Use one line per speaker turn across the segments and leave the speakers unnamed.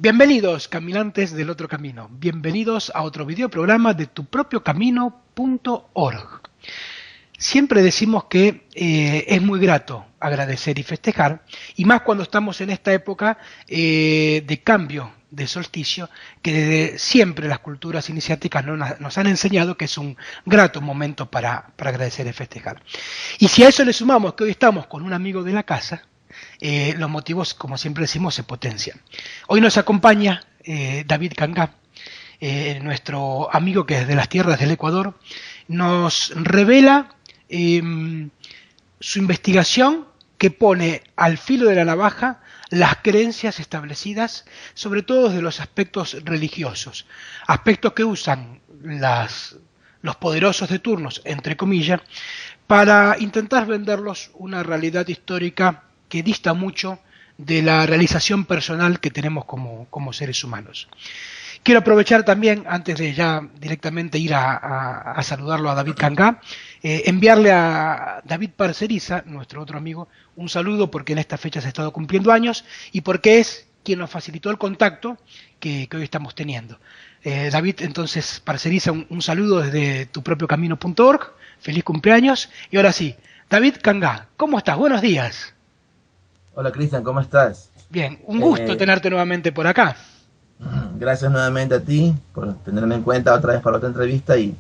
Bienvenidos, caminantes del otro camino. Bienvenidos a otro videoprograma de tupropiocamino.org. Siempre decimos que es muy grato agradecer y festejar, y más cuando estamos en esta época de cambio, de solsticio, que desde siempre las culturas iniciáticas nos han enseñado que es un grato momento para agradecer y festejar. Y si a eso le sumamos que hoy estamos con un amigo de la casa, los motivos, como siempre decimos, se potencian. Hoy nos acompaña David Cangá, nuestro amigo que desde las tierras del Ecuador nos revela su investigación que pone al filo de la navaja las creencias establecidas, sobre todo desde los aspectos religiosos, aspectos que usan los poderosos de turnos, entre comillas, para intentar venderlos una realidad histórica que dista mucho de la realización personal que tenemos como seres humanos. Quiero aprovechar también, antes de ya directamente ir a saludarlo a David Cangá, enviarle a David Parceriza, nuestro otro amigo, un saludo porque en esta fecha se ha estado cumpliendo años y porque es quien nos facilitó el contacto que hoy estamos teniendo. David, entonces, Parceriza, un saludo desde tupropiocamino.org, feliz cumpleaños, y ahora sí, David Cangá, ¿cómo estás? Buenos días.
Hola Cristian, ¿cómo estás?
Bien, un gusto tenerte nuevamente por acá.
Gracias nuevamente a ti por tenerme en cuenta otra vez para otra entrevista y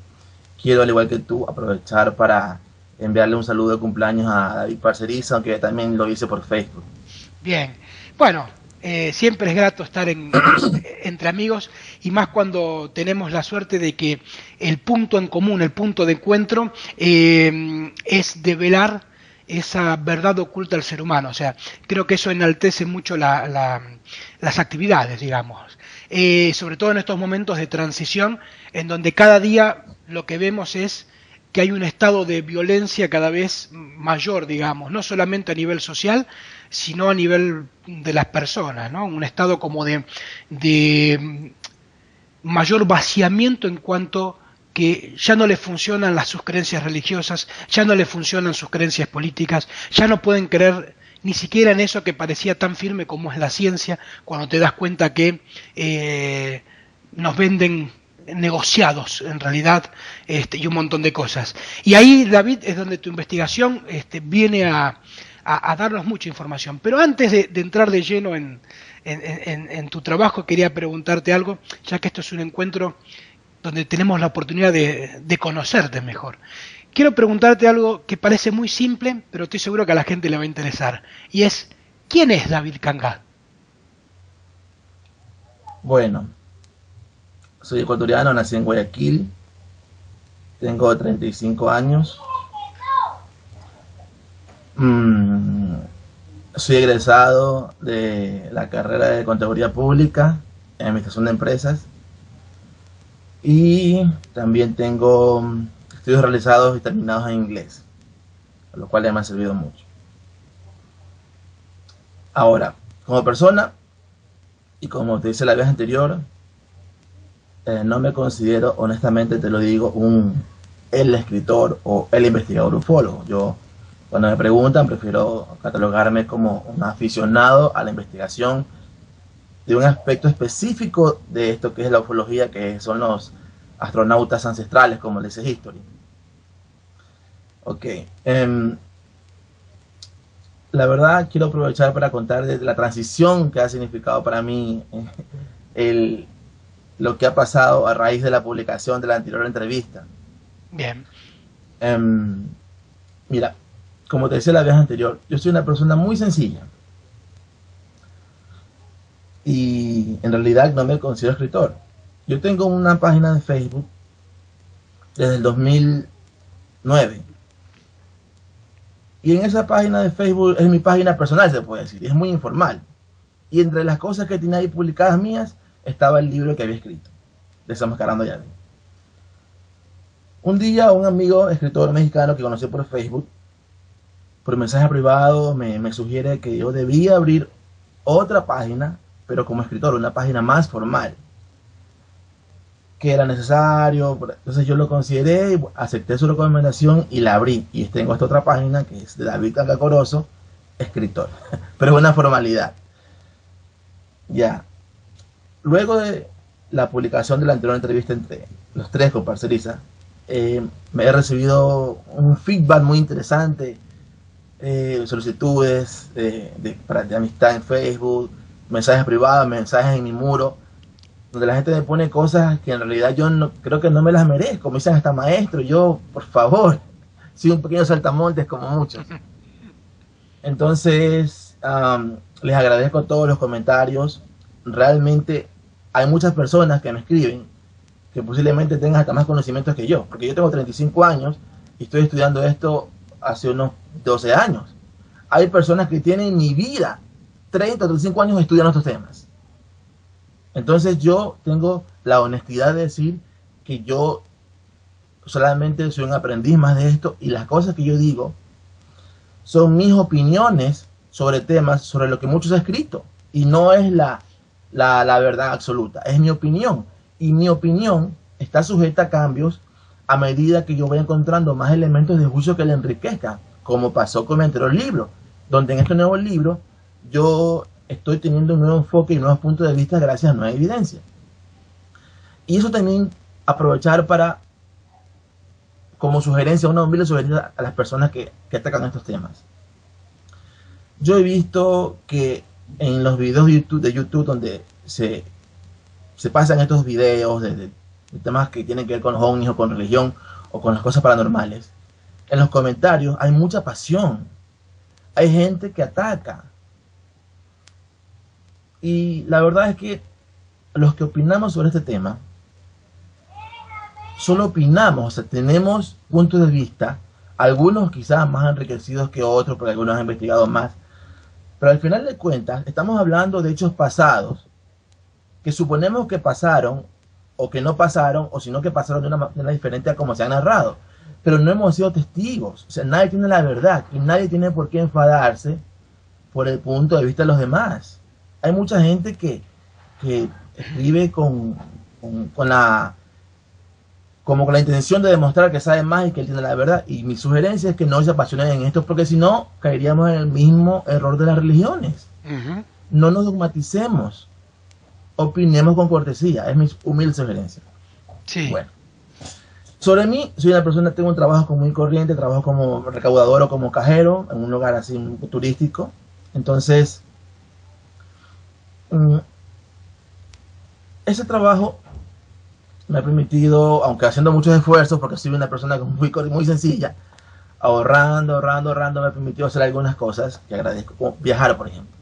quiero, al igual que tú, aprovechar para enviarle un saludo de cumpleaños a David Parceriza, aunque también lo hice por Facebook.
Bien, bueno, siempre es grato estar entre amigos y más cuando tenemos la suerte de que el punto en común, el punto de encuentro es develar esa verdad oculta al ser humano. O sea, creo que eso enaltece mucho las actividades, digamos. Sobre todo en estos momentos de transición, en donde cada día lo que vemos es que hay un estado de violencia cada vez mayor, digamos, no solamente a nivel social, sino a nivel de las personas, ¿no? Un estado como de mayor vaciamiento en cuanto que ya no le funcionan sus creencias religiosas, ya no le funcionan sus creencias políticas, ya no pueden creer ni siquiera en eso que parecía tan firme como es la ciencia, cuando te das cuenta que nos venden negociados en realidad y un montón de cosas. Y ahí, David, es donde tu investigación viene a darnos mucha información. Pero antes de entrar de lleno en tu trabajo, quería preguntarte algo, ya que esto es un encuentro donde tenemos la oportunidad de conocerte mejor. Quiero preguntarte algo que parece muy simple, pero estoy seguro que a la gente le va a interesar. Y es, ¿quién es David Cangá?
Bueno, soy ecuatoriano, nací en Guayaquil, tengo 35 años, soy egresado de la carrera de Contaduría Pública en Administración de Empresas y también tengo estudios realizados y terminados en inglés, lo cual me ha servido mucho. Ahora, como persona, y como te dice la vez anterior, no me considero, honestamente te lo digo, el escritor o el investigador ufólogo. Yo, cuando me preguntan, prefiero catalogarme como un aficionado a la investigación de un aspecto específico de esto que es la ufología, que son los astronautas ancestrales, como les dice History. Ok. La verdad, quiero aprovechar para contar de la transición que ha significado para mí lo que ha pasado a raíz de la publicación de la anterior entrevista.
Bien.
Mira, como te decía la vez anterior, yo soy una persona muy sencilla. Y en realidad no me considero escritor. Yo tengo una página de Facebook desde el 2009. Y en esa página de Facebook es mi página personal, se puede decir. Y es muy informal. Y entre las cosas que tenía ahí publicadas mías, estaba el libro que había escrito, Desenmascarando a Yahvé. Un día un amigo escritor mexicano que conocí por Facebook, por mensaje privado, me sugiere que yo debía abrir otra página, pero como escritor, una página más formal, que era necesario. Entonces yo lo consideré, acepté su recomendación y la abrí. Y tengo esta otra página que es de David Cangá Corozo, escritor, pero es una formalidad. Ya. Luego de la publicación de la anterior entrevista entre los tres con Parceriza, me he recibido un feedback muy interesante, solicitudes de amistad en Facebook, mensajes privados, mensajes en mi muro, donde la gente me pone cosas que en realidad yo no, creo que no me las merezco. Me dicen hasta maestro, yo, por favor, soy un pequeño saltamontes como muchos. Entonces, les agradezco todos los comentarios. Realmente hay muchas personas que me escriben que posiblemente tengan hasta más conocimientos que yo, porque yo tengo 35 años y estoy estudiando esto hace unos 12 años. Hay personas que tienen mi vida, 30 o 35 años estudiando estos temas. Entonces yo tengo la honestidad de decir que yo solamente soy un aprendiz más de esto, y las cosas que yo digo son mis opiniones sobre temas sobre lo que muchos han escrito, y no es la verdad absoluta, es mi opinión, y mi opinión está sujeta a cambios a medida que yo voy encontrando más elementos de juicio que le enriquezcan, como pasó con mi anterior libro, donde en este nuevo libro yo estoy teniendo un nuevo enfoque y nuevos puntos de vista gracias a nueva evidencia. Y eso también aprovechar para, como sugerencia, una humilde sugerencia a las personas que atacan estos temas. Yo he visto que en los videos de YouTube donde se pasan estos videos de temas que tienen que ver con los ovnis o con religión o con las cosas paranormales, en los comentarios hay mucha pasión. Hay gente que ataca. Y la verdad es que los que opinamos sobre este tema, solo opinamos, o sea, tenemos puntos de vista, algunos quizás más enriquecidos que otros, porque algunos han investigado más, pero al final de cuentas estamos hablando de hechos pasados, que suponemos que pasaron, o que no pasaron, o sino que pasaron de una manera diferente a como se han narrado, pero no hemos sido testigos. O sea, nadie tiene la verdad, y nadie tiene por qué enfadarse por el punto de vista de los demás. Hay mucha gente que escribe como con la intención de demostrar que sabe más y que él tiene la verdad, y mi sugerencia es que no se apasionen en esto, porque si no caeríamos en el mismo error de las religiones. No nos dogmaticemos, opinemos con cortesía, es mi humilde sugerencia.
Sí.
Bueno, sobre mí, soy una persona, tengo un trabajo muy corriente, trabajo como recaudador o como cajero en un lugar así turístico. Entonces, ese trabajo me ha permitido, aunque haciendo muchos esfuerzos, porque soy una persona muy sencilla, ahorrando, me ha permitido hacer algunas cosas que agradezco, como viajar, por ejemplo.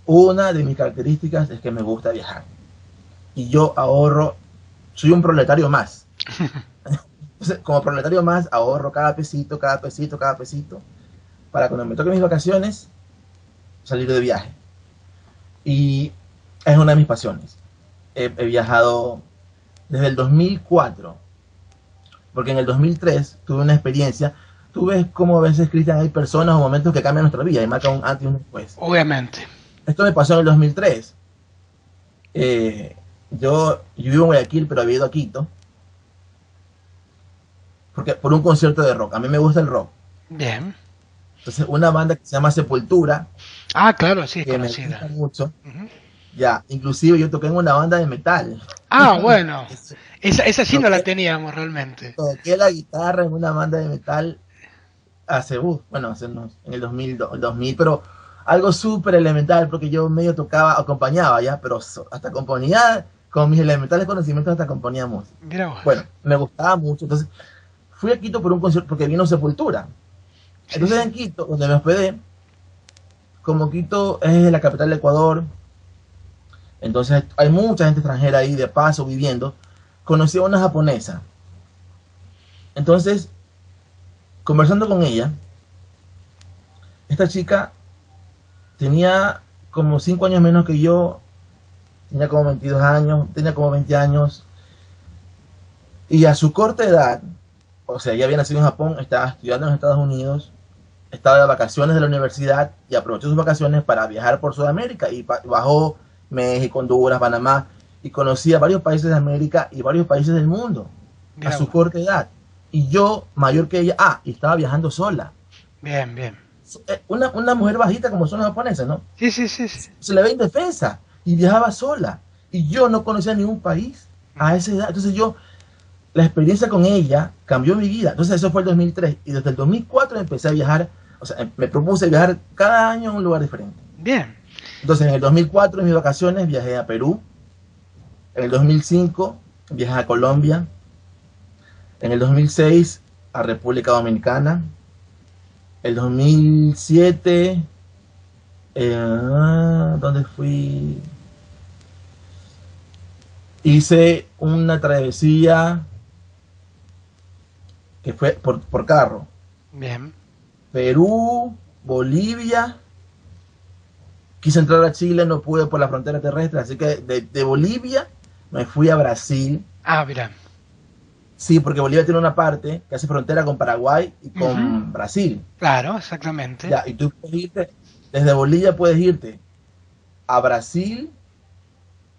Una de mis características es que me gusta viajar, y yo ahorro, soy un proletario más. Entonces, como proletario más, ahorro cada pesito, para cuando me toquen mis vacaciones, salir de viaje. Y es una de mis pasiones. He viajado desde el 2004, porque en el 2003 tuve una experiencia. Tú ves cómo a veces, Cristian, hay personas o momentos que cambian nuestra vida y marcan un antes y un después.
Obviamente.
Esto me pasó en el 2003. Yo vivo en Guayaquil, pero había ido a Quito por un concierto de rock. A mí me gusta el rock.
Bien.
Entonces, una banda que se llama Sepultura.
Ah, claro, sí, es
que
conocida.
me gusta mucho. Ya, inclusive yo toqué en una banda de metal.
Ah, bueno. Esa sí no la teníamos realmente.
Toqué la guitarra en una banda de metal hace en el 2000, pero algo súper elemental, porque yo medio tocaba, acompañaba ya, pero hasta componía, con mis elementales conocimientos hasta componía música.
Mira vos.
Bueno, me gustaba mucho. Entonces, fui a Quito por un concierto, porque vino Sepultura. Entonces, en Quito, donde me hospedé, como Quito es la capital de Ecuador, entonces hay mucha gente extranjera ahí de paso viviendo, conocí a una japonesa. Entonces, conversando con ella, esta chica tenía como 5 años menos que yo, tenía como 22 años, tenía como 20 años, y a su corta edad, o sea, ella había nacido en Japón, estaba estudiando en los Estados Unidos, estaba de vacaciones de la universidad y aprovechó sus vacaciones para viajar por Sudamérica, y bajó México, Honduras, Panamá, y conocía varios países de América y varios países del mundo. Mira, a su corta edad. Y yo, mayor que ella, y estaba viajando sola.
Bien, bien.
Una mujer bajita como son los japoneses, ¿no?
Sí.
Se le ve indefensa. y viajaba sola. Y yo no conocía ningún país a esa edad. Entonces la experiencia con ella cambió mi vida. Entonces eso fue el 2003. Y desde el 2004 empecé a viajar, o sea, me propuse viajar cada año a un lugar diferente.
Bien.
Entonces en el 2004 en mis vacaciones viajé a Perú. En el 2005 viajé a Colombia. En el 2006 a República Dominicana. El 2007, ¿dónde fui? Hice una travesía que fue por carro.
Bien.
Perú, Bolivia. Quise entrar a Chile, no pude por la frontera terrestre, así que de Bolivia me fui a Brasil.
Ah, mira.
Sí, porque Bolivia tiene una parte que hace frontera con Paraguay y con Brasil.
Claro, exactamente.
Ya, y tú puedes irte, desde Bolivia puedes irte a Brasil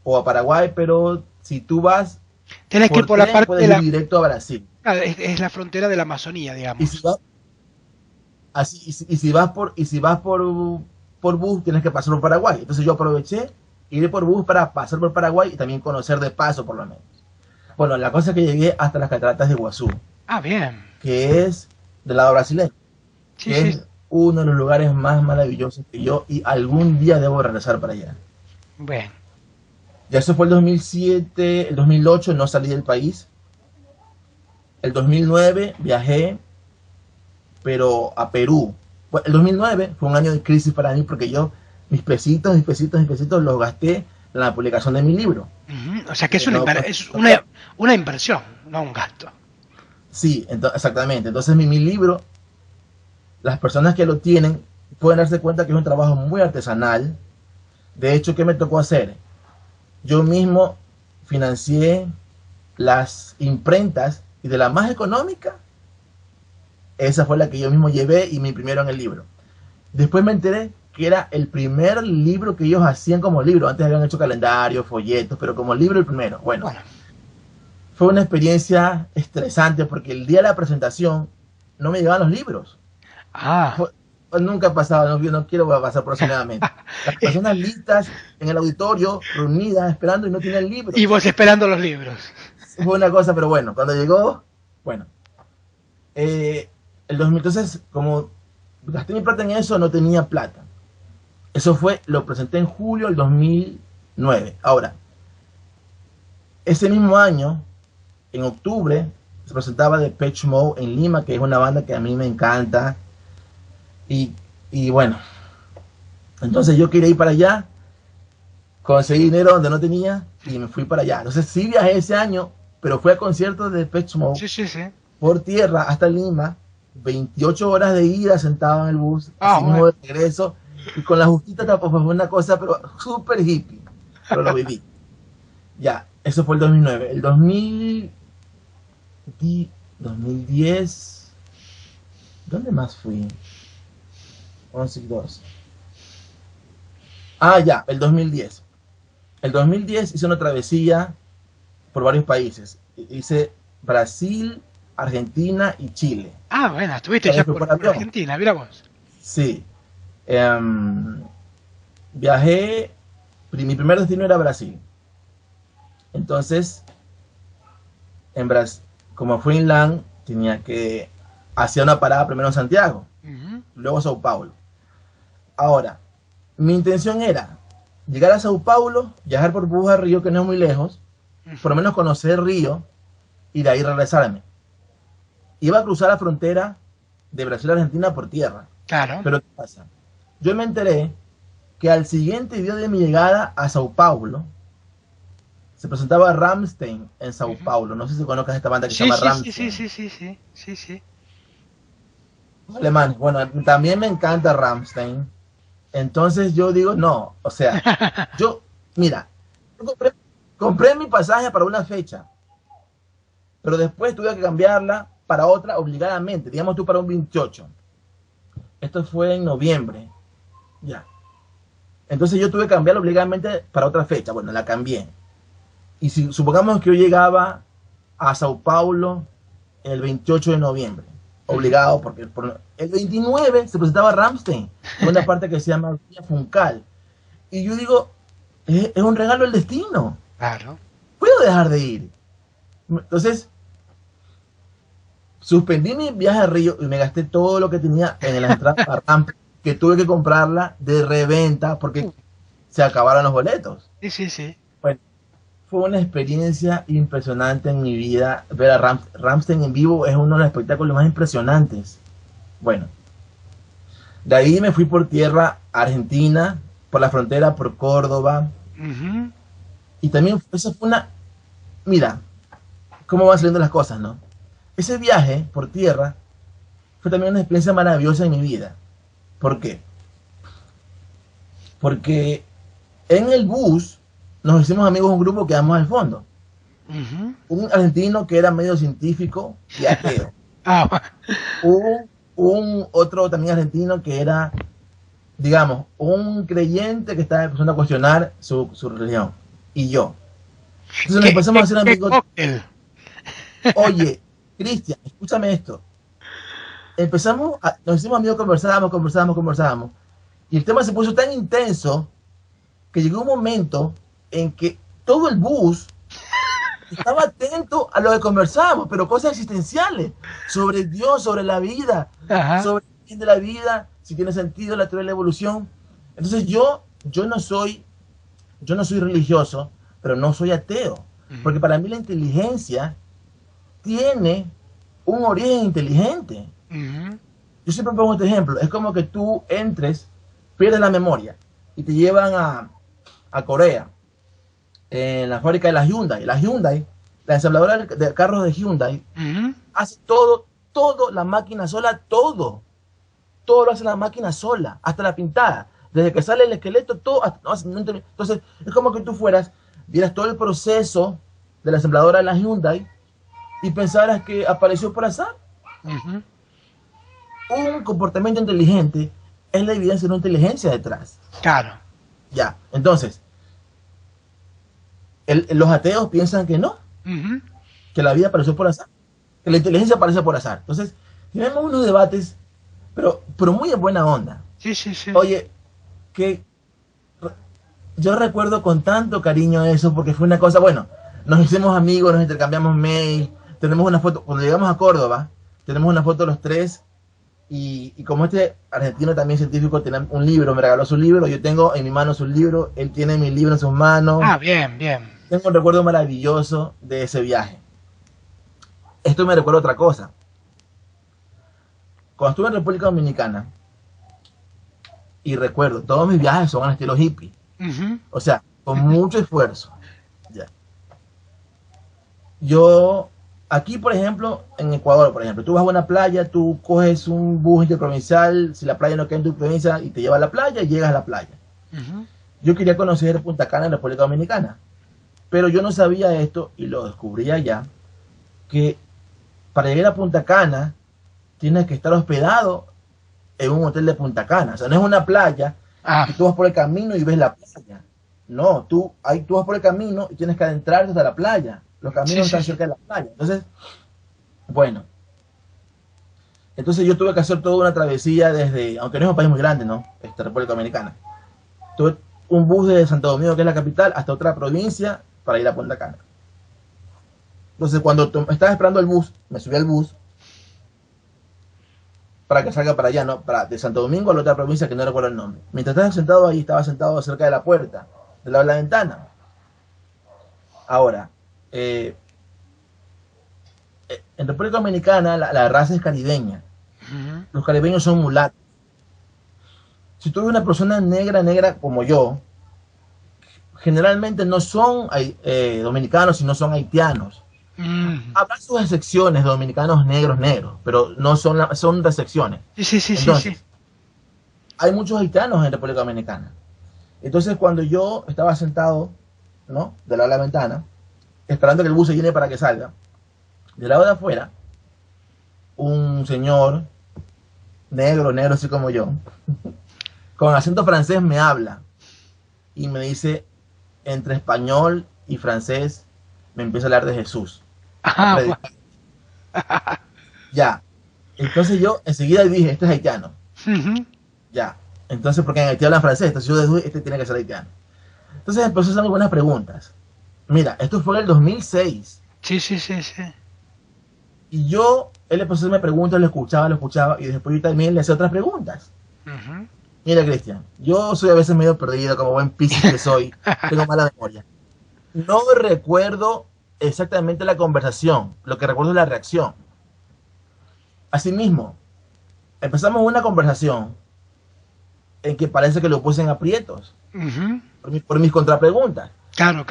o a Paraguay, pero si tú vas
Tienes que ir por la parte
puedes ir directo a Brasil.
Ah, es la frontera de la Amazonía, digamos.
Y si vas, y si vas por bus, tienes que pasar por Paraguay. Entonces yo aproveché ir por bus para pasar por Paraguay y también conocer de paso, por lo menos. Bueno, la cosa es que llegué hasta las cataratas de Iguazú.
Ah, bien.
Que es del lado brasileño.
Sí,
que es uno de los lugares más maravillosos que yo, y algún día debo regresar para allá.
Bien.
Ya eso fue el 2007, el 2008 no salí del país. El 2009 viajé, pero a Perú. Bueno, el 2009 fue un año de crisis para mí porque yo mis pesitos los gasté en la publicación de mi libro.
O sea que es una inversión, no un gasto.
Sí, exactamente. Entonces mi libro, las personas que lo tienen pueden darse cuenta que es un trabajo muy artesanal. De hecho, ¿qué me tocó hacer? Yo mismo financié las imprentas, y de la más económica, esa fue la que yo mismo llevé y me imprimieron el libro. Después me enteré que era el primer libro que ellos hacían como libro. Antes habían hecho calendarios, folletos, pero como libro el primero. Bueno, fue una experiencia estresante porque el día de la presentación no me llegaban los libros. Nunca ha pasado, no quiero pasar por eso nuevamente. Las personas listas en el auditorio, reunidas, esperando y no tienen libros.
Y vos esperando los libros.
Fue una cosa, pero bueno, cuando llegó, bueno. El 2000, entonces, como gasté mi plata en eso, no tenía plata. Eso lo presenté en julio del 2009. Ahora, ese mismo año, en octubre, se presentaba Depeche Mode en Lima, que es una banda que a mí me encanta. Y bueno, entonces yo quería ir para allá, conseguí dinero donde no tenía y me fui para allá. Entonces sí viajé ese año, pero fui a conciertos de Depeche Mode por tierra hasta Lima, 28 horas de ida sentado en el bus, así mismo de regreso, y con la justita tampoco fue una cosa, pero súper hippie, pero lo viví. Ya, eso fue el 2009. El 2010, ¿dónde más fui? 11 y 12. Ya, el 2010. El 2010 hice una travesía por varios países. Hice Brasil, Argentina y Chile.
Bueno, estuviste ya por Argentina, mira vos.
Sí. Viajé, mi primer destino era Brasil. Entonces, en Brasil, como fui en LAN, tenía que hacer una parada primero en Santiago, luego a Sao Paulo. Ahora, mi intención era llegar a Sao Paulo, viajar por bus a Río, que no es muy lejos, por lo menos conocer Río, y de ahí regresarme. Iba a cruzar la frontera de Brasil a Argentina por tierra.
Claro.
Pero ¿qué pasa? Yo me enteré que al siguiente día de mi llegada a Sao Paulo, se presentaba Rammstein en Sao Paulo. No sé si conozcas esta banda que se llama Rammstein.
Sí.
Alemán. Bueno, también me encanta Rammstein. Entonces yo digo, no, o sea, mira, compré mi pasaje para una fecha, pero después tuve que cambiarla para otra obligadamente, digamos tú para un 28. Esto fue en noviembre, ya. Entonces yo tuve que cambiarla obligadamente para otra fecha, bueno, la cambié. Y si supongamos que yo llegaba a Sao Paulo el 28 de noviembre, obligado, porque el 29 se presentaba Rammstein, una parte que se llama Vía Funcal. Y yo digo, es un regalo del destino.
Claro.
Puedo dejar de ir. Entonces, suspendí mi viaje a Río y me gasté todo lo que tenía en la entrada a Ramp, que tuve que comprarla de reventa porque se acabaron los boletos.
Sí, sí, sí.
Bueno, fue una experiencia impresionante en mi vida. Ver a Rammstein en vivo es uno de los espectáculos más impresionantes. Bueno, de ahí me fui por tierra a Argentina, por la frontera, por Córdoba.
Ujú.
Y también eso fue una... Mira, cómo van saliendo las cosas, ¿no? Ese viaje por tierra fue también una experiencia maravillosa en mi vida. ¿Por qué? Porque en el bus nos hicimos amigos de un grupo que vamos al fondo.
Ujú.
Un argentino que era medio científico y ateo.
Ah,
Un otro también argentino que era, digamos, un creyente que estaba empezando a cuestionar su religión. Y yo. Entonces nos empezamos a hacer amigos.
cóctel.
Oye, Cristian, escúchame esto. Nos hicimos amigos, conversábamos. Y el tema se puso tan intenso que llegó un momento en que todo el bus estaba atento a lo que conversábamos, pero cosas existenciales, sobre Dios, sobre la vida,
Ajá.
sobre el fin de la vida, si tiene sentido la teoría de la evolución. Entonces yo no soy religioso, pero no soy ateo, porque para mí la inteligencia tiene un origen inteligente.
Ujú.
Yo siempre pongo este ejemplo, es como que tú entres, pierdes la memoria y te llevan a Corea, en la fábrica de la Hyundai. La ensambladora de carros de Hyundai,
Ujú.
hace todo la máquina sola, todo lo hace la máquina sola, hasta la pintada, desde que sale el esqueleto, todo, entonces es como que tú vieras todo el proceso de la ensambladora de la Hyundai y pensaras que apareció por azar.
Ujú.
Un comportamiento inteligente es la evidencia de una inteligencia detrás.
Claro.
Ya, entonces, los ateos piensan que no,
Ujú.
que la vida apareció por azar, que la inteligencia aparece por azar. Entonces, tenemos unos debates, pero muy en buena onda.
Sí, sí, sí.
Oye, que yo recuerdo con tanto cariño eso, porque fue una cosa, bueno, nos hicimos amigos, nos intercambiamos mail, tenemos una foto, cuando llegamos a Córdoba, tenemos una foto los tres, y como este argentino también científico tiene un libro, me regaló su libro, yo tengo en mi mano su libro, él tiene mi libro en sus manos.
Ah, bien, bien.
Tengo un recuerdo maravilloso de ese viaje. Esto me recuerda otra cosa. Cuando estuve en República Dominicana, y recuerdo, todos mis viajes son al estilo hippie.
Ujú.
O sea, con mucho esfuerzo. Ya. Yo, aquí por ejemplo, en Ecuador, por ejemplo, tú vas a una playa, tú coges un bus interprovincial, si la playa no queda en tu provincia, y te lleva a la playa y llegas a la playa.
Ujú.
Yo quería conocer Punta Cana en República Dominicana, pero yo no sabía esto, y lo descubrí allá, que para llegar a Punta Cana tienes que estar hospedado en un hotel de Punta Cana. O sea, no es una playa
Ah,
que tú vas por el camino y ves la playa. No, tú vas por el camino y tienes que adentrarte hasta la playa. Los caminos
Sí,
están
sí,
cerca de la playa. Entonces, bueno. Entonces yo tuve que hacer toda una travesía desde, aunque no es un país muy grande, ¿no? República Dominicana. Tuve un bus de Santo Domingo, que es la capital, hasta otra provincia para ir a Punta Cana. Entonces cuando estaba esperando el bus, me subí al bus para que salga para allá, ¿no? De Santo Domingo a la otra provincia que no recuerdo el nombre. Mientras estaba sentado ahí, estaba sentado cerca de la puerta, del lado de la ventana. Ahora, en República Dominicana la raza es caribeña.
ujú.
Los caribeños son mulatos. Si tú ves una persona negra como yo, generalmente no son dominicanos, sino son haitianos.
Mm.
Habrá sus excepciones, dominicanos negros, pero no son las excepciones.
Sí, sí, sí,
Entonces,
sí,
hay muchos haitianos en República Dominicana. Entonces, cuando yo estaba sentado, ¿no?, del lado de la ventana, esperando que el bus se llene para que salga, del lado de afuera, un señor negro así como yo, con acento francés me habla y me dice, entre español y francés, me empieza a hablar de Jesús.
Ah,
Ya. Entonces yo enseguida dije, este es haitiano.
ujú.
Ya. Entonces, porque en Haití hablan francés, entonces yo deduje, este tiene que ser haitiano. Entonces empezó a hacerme buenas preguntas. Mira, esto fue en el 2006.
Sí.
Y él empezó a hacerme preguntas, lo escuchaba, y después yo también le hacía otras preguntas.
Ujú.
Mira, Cristian, yo soy a veces medio perdido, como buen piscis que soy, tengo mala memoria. No recuerdo exactamente la conversación, lo que recuerdo es la reacción. Asimismo, empezamos una conversación en que parece que lo puse en aprietos
Ujú.
por mis contrapreguntas.
Claro.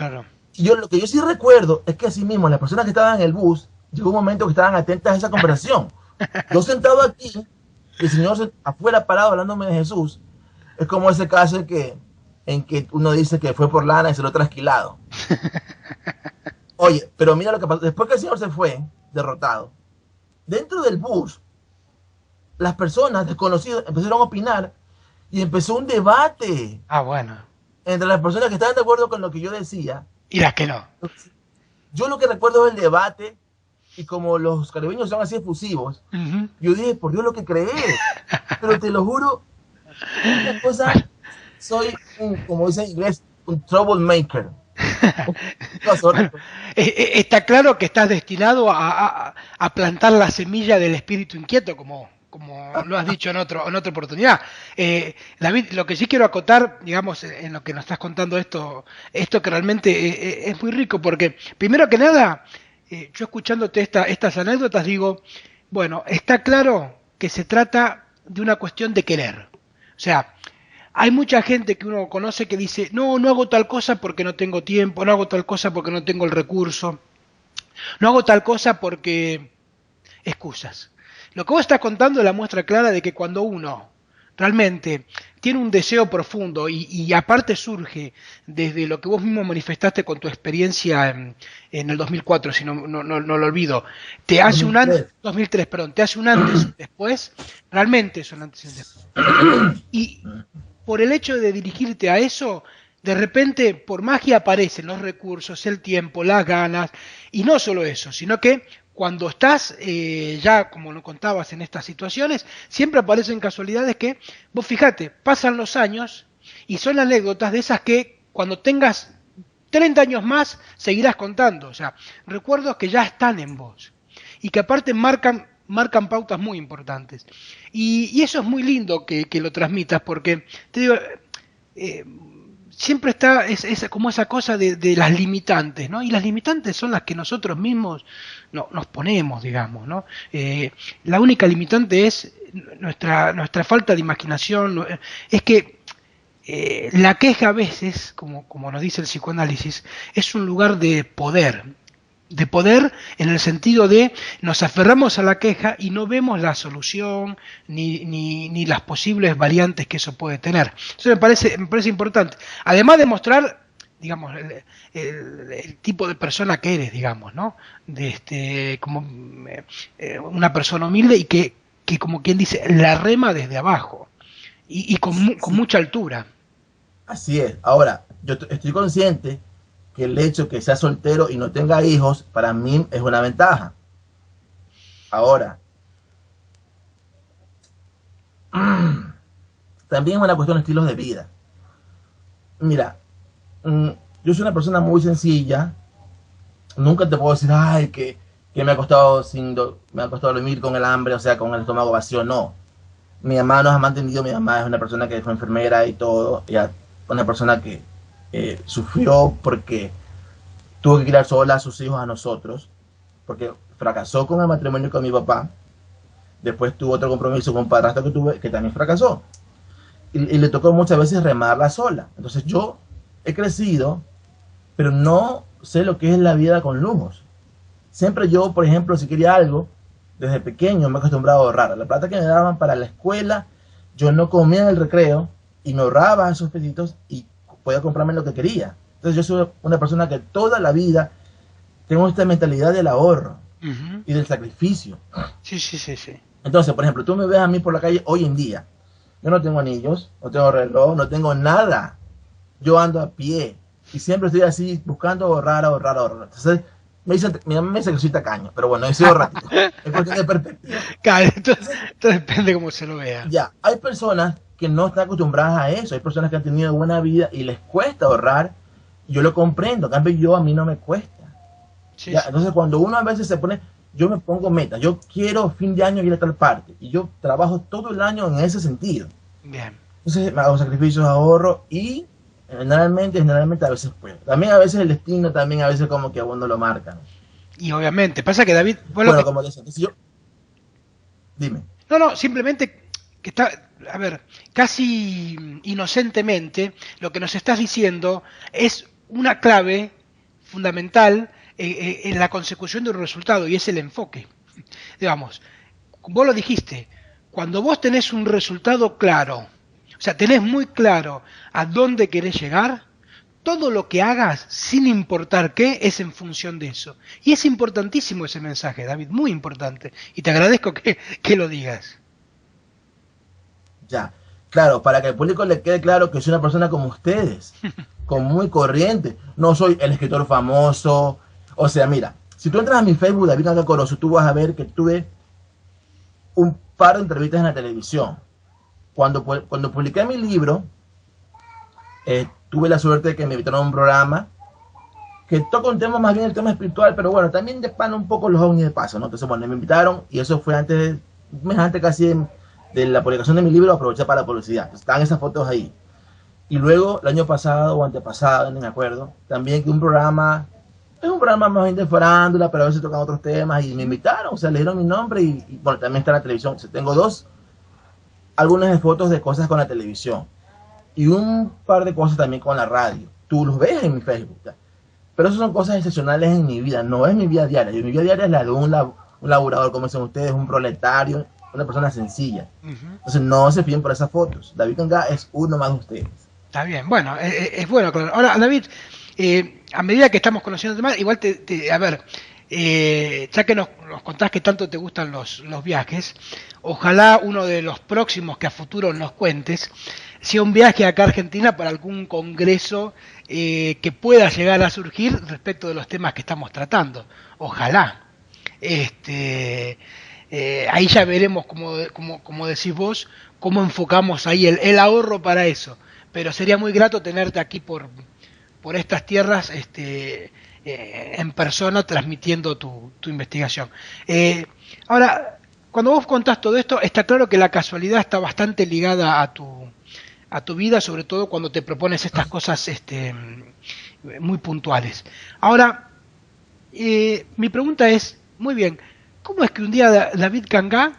Y lo que yo sí recuerdo es que asimismo las personas que estaban en el bus, llegó un momento que estaban atentas a esa conversación. Yo sentado aquí, y el Señor afuera parado hablándome de Jesús, es como ese caso en que uno dice que fue por lana y se lo ha trasquilado. Oye, pero mira lo que pasó. Después que el Señor se fue, derrotado, dentro del bus, las personas desconocidas empezaron a opinar y empezó un debate
Bueno.
entre las personas que estaban de acuerdo con lo que yo decía.
Y las que no.
Yo lo que recuerdo es el debate, y como los caribeños son así efusivos,
Ujú.
yo dije, por Dios, lo que creé. Pero te lo juro, una cosa, soy como dice en inglés, un troublemaker.
Bueno, está claro que estás destinado a plantar la semilla del espíritu inquieto, como lo has dicho en otra oportunidad. David, lo que sí quiero acotar, digamos, en lo que nos estás contando esto que realmente es muy rico, porque primero que nada, yo escuchándote estas anécdotas digo, bueno, está claro que se trata de una cuestión de querer. O sea, hay mucha gente que uno conoce que dice, no hago tal cosa porque no tengo tiempo, no hago tal cosa porque no tengo el recurso, no hago tal cosa porque excusas. Lo que vos estás contando es la muestra clara de que cuando uno realmente tiene un deseo profundo y aparte surge desde lo que vos mismo manifestaste con tu experiencia en el 2004, si no lo olvido, te hace 2003, perdón, te hace un antes y un después, realmente es un antes y un después. Y por el hecho de dirigirte a eso, de repente, por magia aparecen los recursos, el tiempo, las ganas, y no solo eso, sino que cuando estás ya, como lo contabas en estas situaciones, siempre aparecen casualidades que, vos fíjate, pasan los años y son anécdotas de esas que cuando tengas 30 años más seguirás contando, o sea, recuerdos que ya están en vos y que aparte marcan pautas muy importantes. Y eso es muy lindo que lo transmitas, porque, te digo, siempre está como esa cosa de las limitantes, ¿no? Y las limitantes son las que nosotros mismos nos ponemos, digamos, ¿no? La única limitante es nuestra falta de imaginación. Es que la queja a veces, como nos dice el psicoanálisis, es un lugar de poder en el sentido de nos aferramos a la queja y no vemos la solución ni las posibles variantes que eso puede tener. Eso me parece importante. Además de mostrar, digamos, el tipo de persona que eres, digamos, ¿no? Como una persona humilde y que como quien dice, la rema desde abajo y con mucha altura.
Así es. Ahora, yo estoy consciente que el hecho que sea soltero y no tenga hijos, para mí es una ventaja. Ahora, también es una cuestión de estilos de vida. Mira, yo soy una persona muy sencilla. Nunca te puedo decir, ay, que me ha costado dormir con el hambre, o sea, con el estómago vacío. No. Mi mamá nos ha mantenido. Mi mamá es una persona que fue enfermera y todo. Ella, una persona que sufrió porque tuvo que criar sola a sus hijos, a nosotros, porque fracasó con el matrimonio con mi papá. Después tuvo otro compromiso con un padrastro que tuve, que también fracasó, y le tocó muchas veces remarla sola. Entonces yo he crecido, pero no sé lo que es la vida con lujos. Siempre yo, por ejemplo, si quería algo, desde pequeño me he acostumbrado a ahorrar. La plata que me daban para la escuela, yo no comía en el recreo y me ahorraba esos pesitos y podía comprarme lo que quería. Entonces yo soy una persona que toda la vida tengo esta mentalidad del ahorro y del sacrificio.
Sí.
Entonces, por ejemplo, tú me ves a mí por la calle hoy en día. Yo no tengo anillos, no tengo reloj, no tengo nada. Yo ando a pie y siempre estoy así buscando ahorrar. Entonces, mi mamá me dice que soy tacaño, pero bueno, he sido ratito. Es cuestión de perspectiva.
Claro, entonces depende cómo se lo vea.
Ya, hay personas que no están acostumbradas a eso. Hay personas que han tenido buena vida y les cuesta ahorrar. Yo lo comprendo. En cambio, a mí no me cuesta.
Sí,
¿Ya?
sí.
Entonces, cuando uno a veces se pone, yo me pongo metas. Yo quiero fin de año ir a tal parte. Y yo trabajo todo el año en ese sentido.
Bien.
Entonces, me hago sacrificios, ahorro y generalmente a veces puedo. También a veces el destino, también a veces como que a uno lo marca, ¿no?
Y obviamente, pasa que David,
Bueno, como decía, entonces yo, dime.
no, no, simplemente que está, a ver, casi inocentemente, lo que nos estás diciendo es una clave fundamental en la consecución de un resultado, y es el enfoque. Digamos, vos lo dijiste, cuando vos tenés un resultado claro, o sea, tenés muy claro a dónde querés llegar, todo lo que hagas, sin importar qué, es en función de eso. Y es importantísimo ese mensaje, David, muy importante. Y te agradezco que lo digas.
Ya, claro, para que al público le quede claro que soy una persona como ustedes, muy corriente. No soy el escritor famoso. O sea, mira, si tú entras a mi Facebook, David Canga Corozo, tú vas a ver que tuve un par de entrevistas en la televisión. Cuando publiqué mi libro, tuve la suerte de que me invitaron a un programa que toca un tema, más bien el tema espiritual, pero bueno, también despana un poco los ovnis de paso, ¿no? Entonces, bueno, me invitaron y eso fue un mes antes casi de la publicación de mi libro, aproveché para la publicidad. Entonces, están esas fotos ahí. Y luego, el año pasado o antepasado, no me acuerdo, también que es un programa más bien de farándula, pero a veces tocan otros temas y me invitaron, o sea, le dieron mi nombre y bueno, también está en la televisión. O sea, tengo algunas fotos de cosas con la televisión y un par de cosas también con la radio. Tú los ves en mi Facebook, ¿ya? Pero eso son cosas excepcionales en mi vida, no es mi vida diaria. Mi vida diaria es la de un laborador, como dicen ustedes, un proletario, una persona sencilla. Entonces no se fíen por esas fotos. David Canga es uno más de ustedes.
Está bien, bueno, es bueno, claro. Ahora, David, a medida que estamos conociendo más, igual a ver, ya que nos contás que tanto te gustan los viajes, ojalá uno de los próximos que a futuro nos cuentes sea un viaje acá a Argentina para algún congreso que pueda llegar a surgir respecto de los temas que estamos tratando. Ojalá. Ahí ya veremos, como decís vos, cómo enfocamos ahí el ahorro para eso. Pero sería muy grato tenerte aquí por estas tierras en persona transmitiendo tu investigación. Ahora, cuando vos contás todo esto, está claro que la casualidad está bastante ligada a tu vida, sobre todo cuando te propones estas cosas muy puntuales. Ahora, mi pregunta es, muy bien, ¿cómo es que un día David Canga,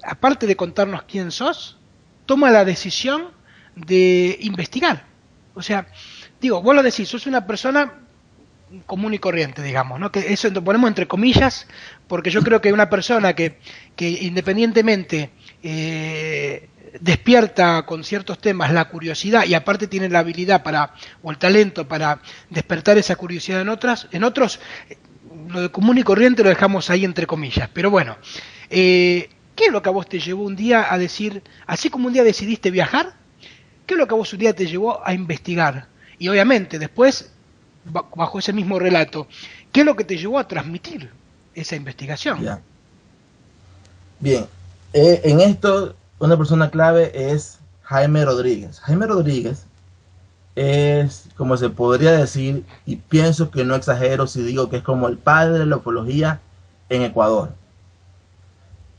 aparte de contarnos quién sos, toma la decisión de investigar? O sea, digo, vos lo decís, sos una persona común y corriente, digamos, ¿no? Que eso lo ponemos entre comillas, porque yo creo que una persona que independientemente despierta con ciertos temas la curiosidad y aparte tiene la habilidad o el talento para despertar esa curiosidad en otros, lo de común y corriente lo dejamos ahí entre comillas, pero bueno, ¿qué es lo que a vos te llevó un día a decir, así como un día decidiste viajar, qué es lo que a vos un día te llevó a investigar? Y obviamente después, bajo ese mismo relato, ¿qué es lo que te llevó a transmitir esa investigación?
Ya. Bien, en esto una persona clave es Jaime Rodríguez. Jaime Rodríguez es, como se podría decir, y pienso que no exagero si digo que es como el padre de la ufología en Ecuador.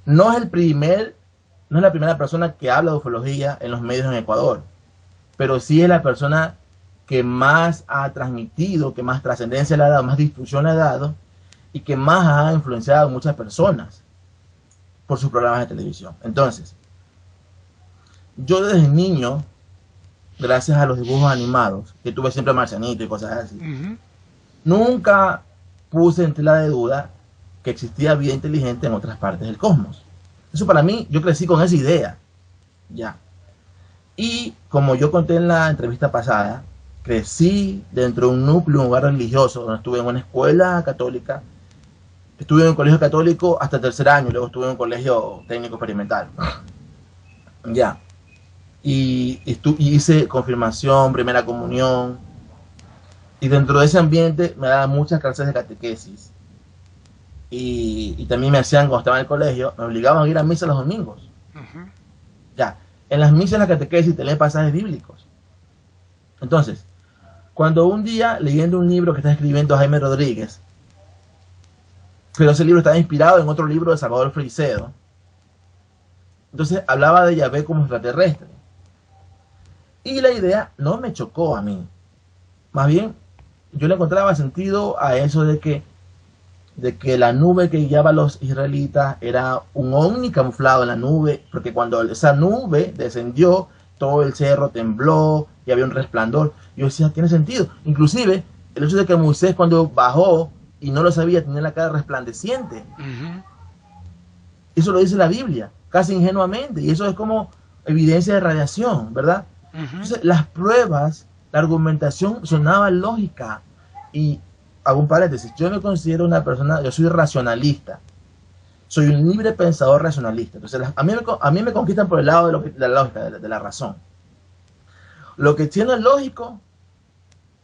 No es la primera persona que habla de ufología en los medios en Ecuador, pero sí es la persona que más ha transmitido, que más trascendencia le ha dado, más difusión le ha dado y que más ha influenciado a muchas personas por sus programas de televisión. Entonces, yo desde niño, gracias a los dibujos animados, que tuve siempre Marcianito y cosas así, nunca puse en tela de duda que existía vida inteligente en otras partes del cosmos. Eso para mí, yo crecí con esa idea, ya. Y como yo conté en la entrevista pasada, crecí dentro de un núcleo, un lugar religioso, donde estuve en una escuela católica, estuve en un colegio católico hasta el tercer año, luego estuve en un colegio técnico experimental, ya. Y hice confirmación, primera comunión, y dentro de ese ambiente me daban muchas clases de catequesis. Y también me hacían, cuando estaba en el colegio, me obligaban a ir a misa los domingos.
Ujú.
Ya, en las misas, en la catequesis, te lee pasajes bíblicos. Entonces, cuando un día, leyendo un libro que está escribiendo Jaime Rodríguez, pero ese libro estaba inspirado en otro libro de Salvador Freixedo, entonces hablaba de Yahvé como extraterrestre. Y la idea no me chocó a mí. Más bien, yo le encontraba sentido a eso de que la nube que guiaba a los israelitas era un ovni camuflado en la nube, porque cuando esa nube descendió, todo el cerro tembló y había un resplandor. Yo decía, tiene sentido. Inclusive, el hecho de que Moisés cuando bajó y no lo sabía, tenía la cara resplandeciente.
Ujú.
Eso lo dice la Biblia, casi ingenuamente, y eso es como evidencia de radiación, ¿verdad?
Ujú.
Entonces, las pruebas, la argumentación sonaba lógica. Y hago un paréntesis, yo me considero una persona, yo soy racionalista, soy un libre pensador racionalista. Entonces, a mí me conquistan por el lado de la lógica, de la razón. Lo que tiene lógico,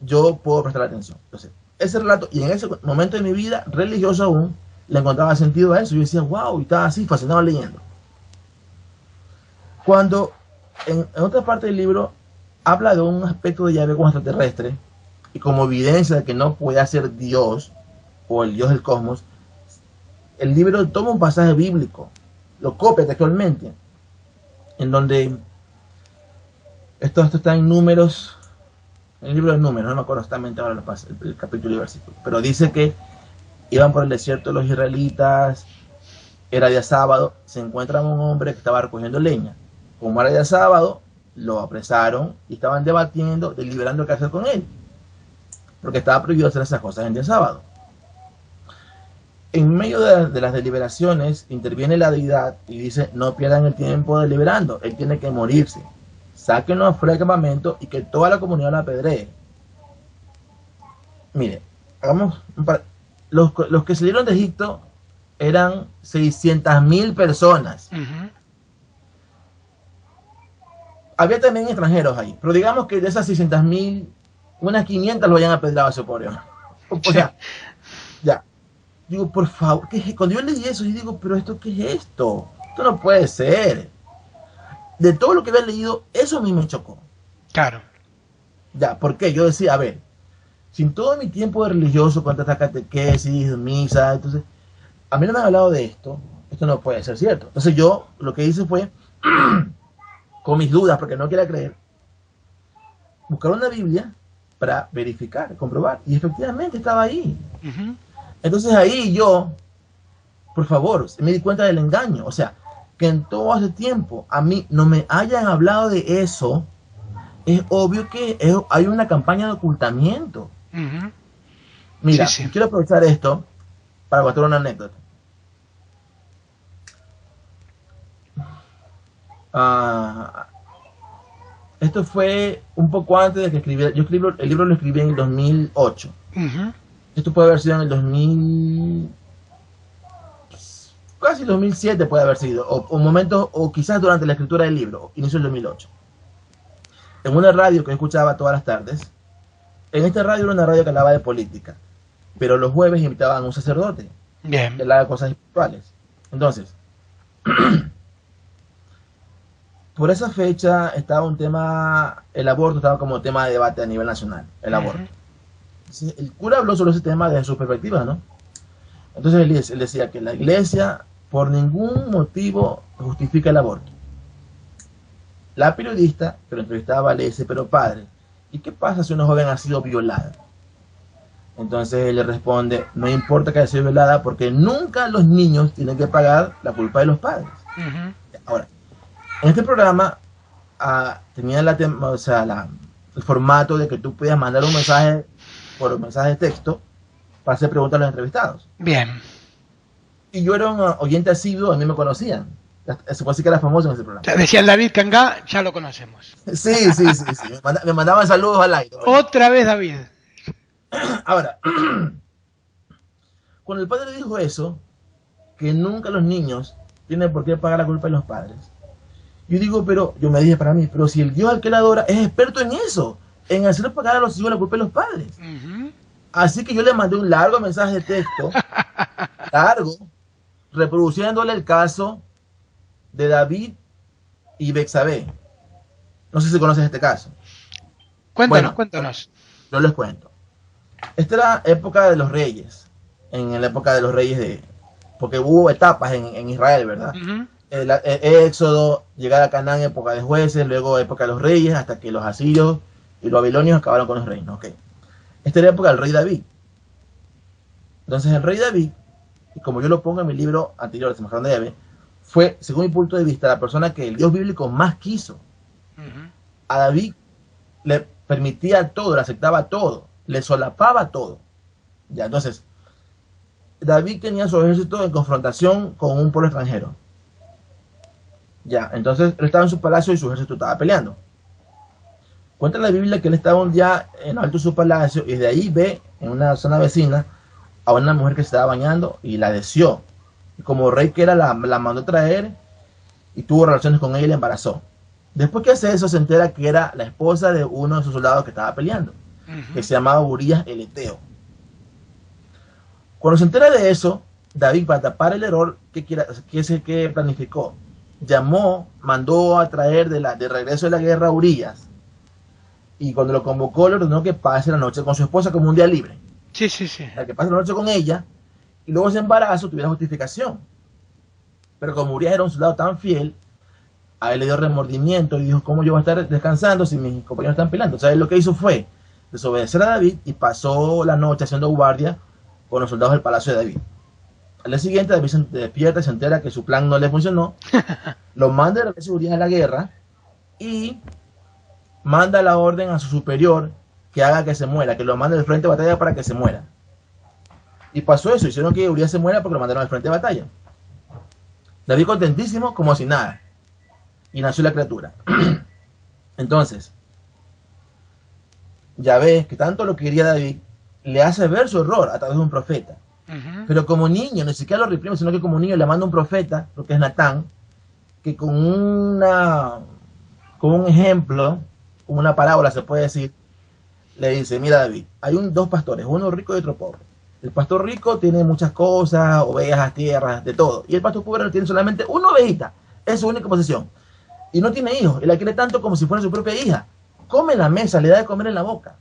yo puedo prestar atención. Entonces, ese relato, y en ese momento de mi vida, religioso aún, le encontraba sentido a eso. Yo decía, wow, y estaba así, fascinado leyendo. Cuando en otra parte del libro habla de un aspecto de Yahvé como extraterrestre y como evidencia de que no puede ser Dios o el Dios del cosmos, el libro toma un pasaje bíblico, lo copia textualmente, en donde esto está en Números, en el libro de Números, no me acuerdo exactamente ahora el capítulo y versículo, pero dice que iban por el desierto los israelitas, era día sábado, se encuentran un hombre que estaba recogiendo leña. Como era día sábado, lo apresaron y estaban debatiendo, deliberando qué hacer con él, porque estaba prohibido hacer esas cosas en día sábado. En medio de las deliberaciones interviene la deidad y dice, no pierdan el tiempo deliberando, él tiene que morirse, sáquenlo afuera del campamento y que toda la comunidad lo apedree. Mire, los que salieron de Egipto eran 600.000 personas.
Ujú.
Había también extranjeros ahí, pero digamos que de esas 600.000, unas 500 lo hayan apedreado a ese pobre hombre. O sea, ya. Digo, por favor, cuando yo leí eso, yo digo, pero ¿esto qué es esto? Esto no puede ser. De todo lo que había leído, eso a mí me chocó.
Claro.
Ya, ¿por qué? Yo decía, a ver, sin todo mi tiempo de religioso, con tanta catequesis, misa, entonces, a mí no me han hablado de esto no puede ser cierto. Entonces yo lo que hice fue, con mis dudas, porque no quería creer, buscar una Biblia para verificar, comprobar, y efectivamente estaba ahí.
Ujú.
Entonces ahí yo, por favor, me di cuenta del engaño. O sea, que en todo ese tiempo a mí no me hayan hablado de eso, es obvio que hay una campaña de ocultamiento.
Ujú.
Mira,
Sí, sí.
quiero aprovechar esto para contar una anécdota. Esto fue un poco antes de que escribiera. El libro lo escribí en el 2008.
Ujú.
Esto puede haber sido en el 2000, casi 2007 puede haber sido, o momentos, o quizás durante la escritura del libro, inicio del 2008. En una radio que yo escuchaba todas las tardes, en esta radio era una radio que hablaba de política, pero los jueves invitaban a un sacerdote que
Bien.
hablaba de cosas espirituales. Entonces, por esa fecha estaba un tema, el aborto estaba como tema de debate a nivel nacional, el aborto.
Ujú.
Entonces, el cura habló sobre ese tema desde su perspectiva, ¿no? Entonces él decía que la iglesia por ningún motivo justifica el aborto. La periodista que lo entrevistaba le dice, pero padre, ¿y qué pasa si una joven ha sido violada? Entonces él le responde, no importa que haya sido violada porque nunca los niños tienen que pagar la culpa de los padres.
Ujú.
Ahora, en este programa tenía el formato de que tú podías mandar un mensaje por mensaje de texto para hacer preguntas a los entrevistados.
Bien.
Y yo era un oyente asiduo, a mí me conocían. Se puede decir que era famoso en ese programa.
Ya decía el David Cangá, ya lo conocemos.
Sí. Me mandaban saludos al aire.
Otra vez David.
Ahora, cuando el padre dijo eso, que nunca los niños tienen por qué pagar la culpa de los padres, yo digo, pero yo me dije para mí, pero si el Dios al que le adora es experto en eso, en hacer pagar a los hijos la culpa de los padres.
Ujú.
Así que yo le mandé un largo mensaje de texto, largo, reproduciéndole el caso de David y Betsabé. No sé si conoces este caso.
Cuéntanos, cuéntanos.
Yo les cuento. Esta era época de los reyes, en la época de los reyes porque hubo etapas en Israel, ¿verdad? El Éxodo, llegada a Canaán, época de jueces, luego época de los reyes, hasta que los asirios y los babilonios acabaron con los reinos. Okay. Esta era la época del rey David. Entonces el rey David, y como yo lo pongo en mi libro anterior, El Semejante de Yahvé, fue, según mi punto de vista, la persona que el Dios bíblico más quiso. A David le permitía todo, le aceptaba todo, le solapaba todo. Ya, entonces, David tenía su ejército en confrontación con un pueblo extranjero. Ya, entonces él estaba en su palacio y su ejército estaba peleando. Cuenta la Biblia que él estaba un día en alto de su palacio y de ahí ve en una zona vecina a una mujer que se estaba bañando y la deseó. Y como rey que era, la mandó a traer y tuvo relaciones con ella y la embarazó. Después que hace eso, se entera que era la esposa de uno de sus soldados que estaba peleando, que se llamaba Urías el Eteo. Cuando se entera de eso, David, para tapar el error que planificó, mandó a traer de regreso de la guerra a Urías. Y cuando lo convocó, le ordenó que pase la noche con su esposa como un día libre.
Sí.
Para que pase la noche con ella y luego ese embarazo tuviera justificación. Pero como Urías era un soldado tan fiel, a él le dio remordimiento y dijo, ¿cómo yo voy a estar descansando si mis compañeros están peleando? O sea, él lo que hizo fue desobedecer a David y pasó la noche haciendo guardia con los soldados del palacio de David. Al día siguiente David se despierta y se entera que su plan no le funcionó, lo manda de regreso a Urías a la guerra y manda la orden a su superior que haga que se muera, que lo mande al frente de batalla para que se muera. Y pasó eso, hicieron que Urías se muera porque lo mandaron al frente de batalla. David contentísimo como si nada. Y nació la criatura. Entonces, Yahvé, que tanto lo quería David, le hace ver su error a través de un profeta. Pero como niño, ni siquiera lo reprime, sino que como niño le manda un profeta, lo que es Natán, que con un ejemplo, con una parábola se puede decir, le dice, mira David, hay dos pastores, uno rico y otro pobre. El pastor rico tiene muchas cosas, ovejas, tierras, de todo. Y el pastor pobre tiene solamente una ovejita, es su única posesión. Y no tiene hijos, y la quiere tanto como si fuera su propia hija. Come en la mesa, le da de comer en la boca.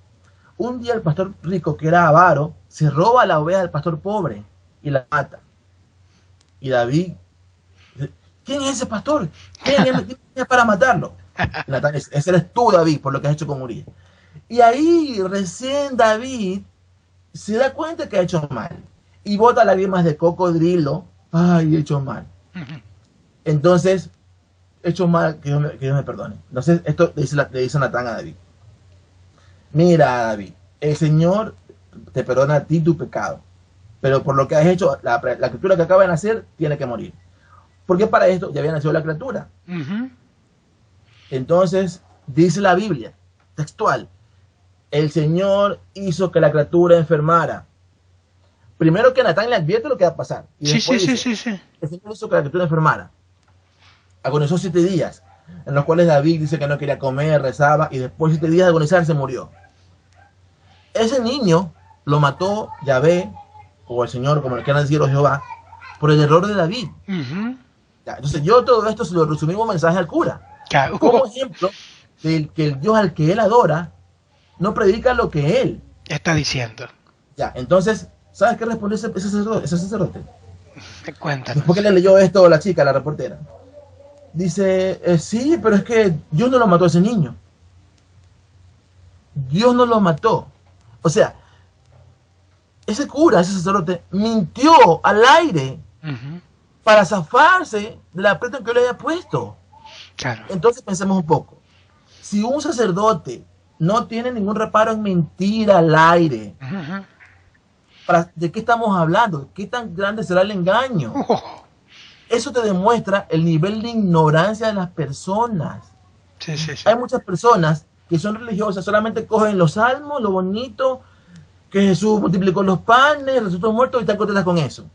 Un día el pastor rico, que era avaro, se roba la oveja del pastor pobre y la mata. Y David, ¿quién es ese pastor? ¿Quién es para matarlo? Y Natán, ese eres tú, David, por lo que has hecho con Urías. Y ahí recién David se da cuenta que ha hecho mal. Y bota lágrimas de cocodrilo. Ay, he hecho mal. Entonces, he hecho mal, que Dios me perdone. Entonces, esto le dice Natán a David. Mira, David, el Señor te perdona a ti tu pecado. Pero por lo que has hecho, la criatura que acaba de nacer tiene que morir. Porque para esto ya había nacido la criatura. Entonces, dice la Biblia, textual, el Señor hizo que la criatura enfermara. Primero que Natán le advierte lo que va a pasar. Y
Sí.
el Señor hizo que la criatura enfermara. Agonizó 7 días, en los cuales David dice que no quería comer, rezaba, y después de 7 días de agonizar se murió. Ese niño lo mató Yahvé, o el Señor, como le quieran decir, o Jehová, por el error de David. Ya, entonces yo todo esto se lo resumí como mensaje al cura. Como ejemplo de que el Dios al que él adora no predica lo que él
está diciendo.
Ya, entonces, ¿sabes qué respondió ese sacerdote?
Cuéntanos.
Después que le leyó esto la chica, la reportera. Dice, sí, pero es que Dios no lo mató a ese niño. Dios no lo mató. O sea, ese cura, ese sacerdote, mintió al aire para zafarse del aprieto que le había puesto.
Claro.
Entonces pensemos un poco. Si un sacerdote no tiene ningún reparo en mentir al aire, ¿de qué estamos hablando? ¿Qué tan grande será el engaño? Eso te demuestra el nivel de ignorancia de las personas.
Sí.
Hay muchas personas que son religiosas, solamente cogen los salmos, lo bonito, que Jesús multiplicó los panes, resucitó muertos y están contentas con eso.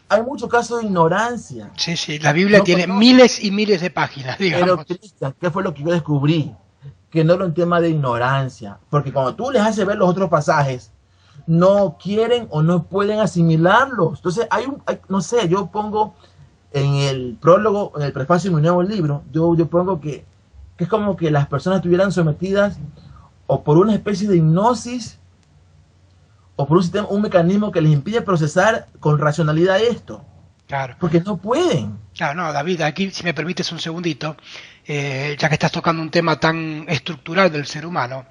Hay muchos casos de ignorancia.
Sí, la Biblia tiene miles y miles de páginas, digamos.
Pero, Cristian, ¿qué fue lo que yo descubrí? Que no era un tema de ignorancia, porque cuando tú les haces ver los otros pasajes, no quieren o no pueden asimilarlos. Entonces, no sé, yo pongo en el prólogo, en el prefacio de mi nuevo libro, yo pongo que es como que las personas estuvieran sometidas o por una especie de hipnosis o por un sistema, un mecanismo que les impide procesar con racionalidad esto.
Claro.
Porque no pueden.
Claro, no, David, aquí si me permites un segundito, ya que estás tocando un tema tan estructural del ser humano,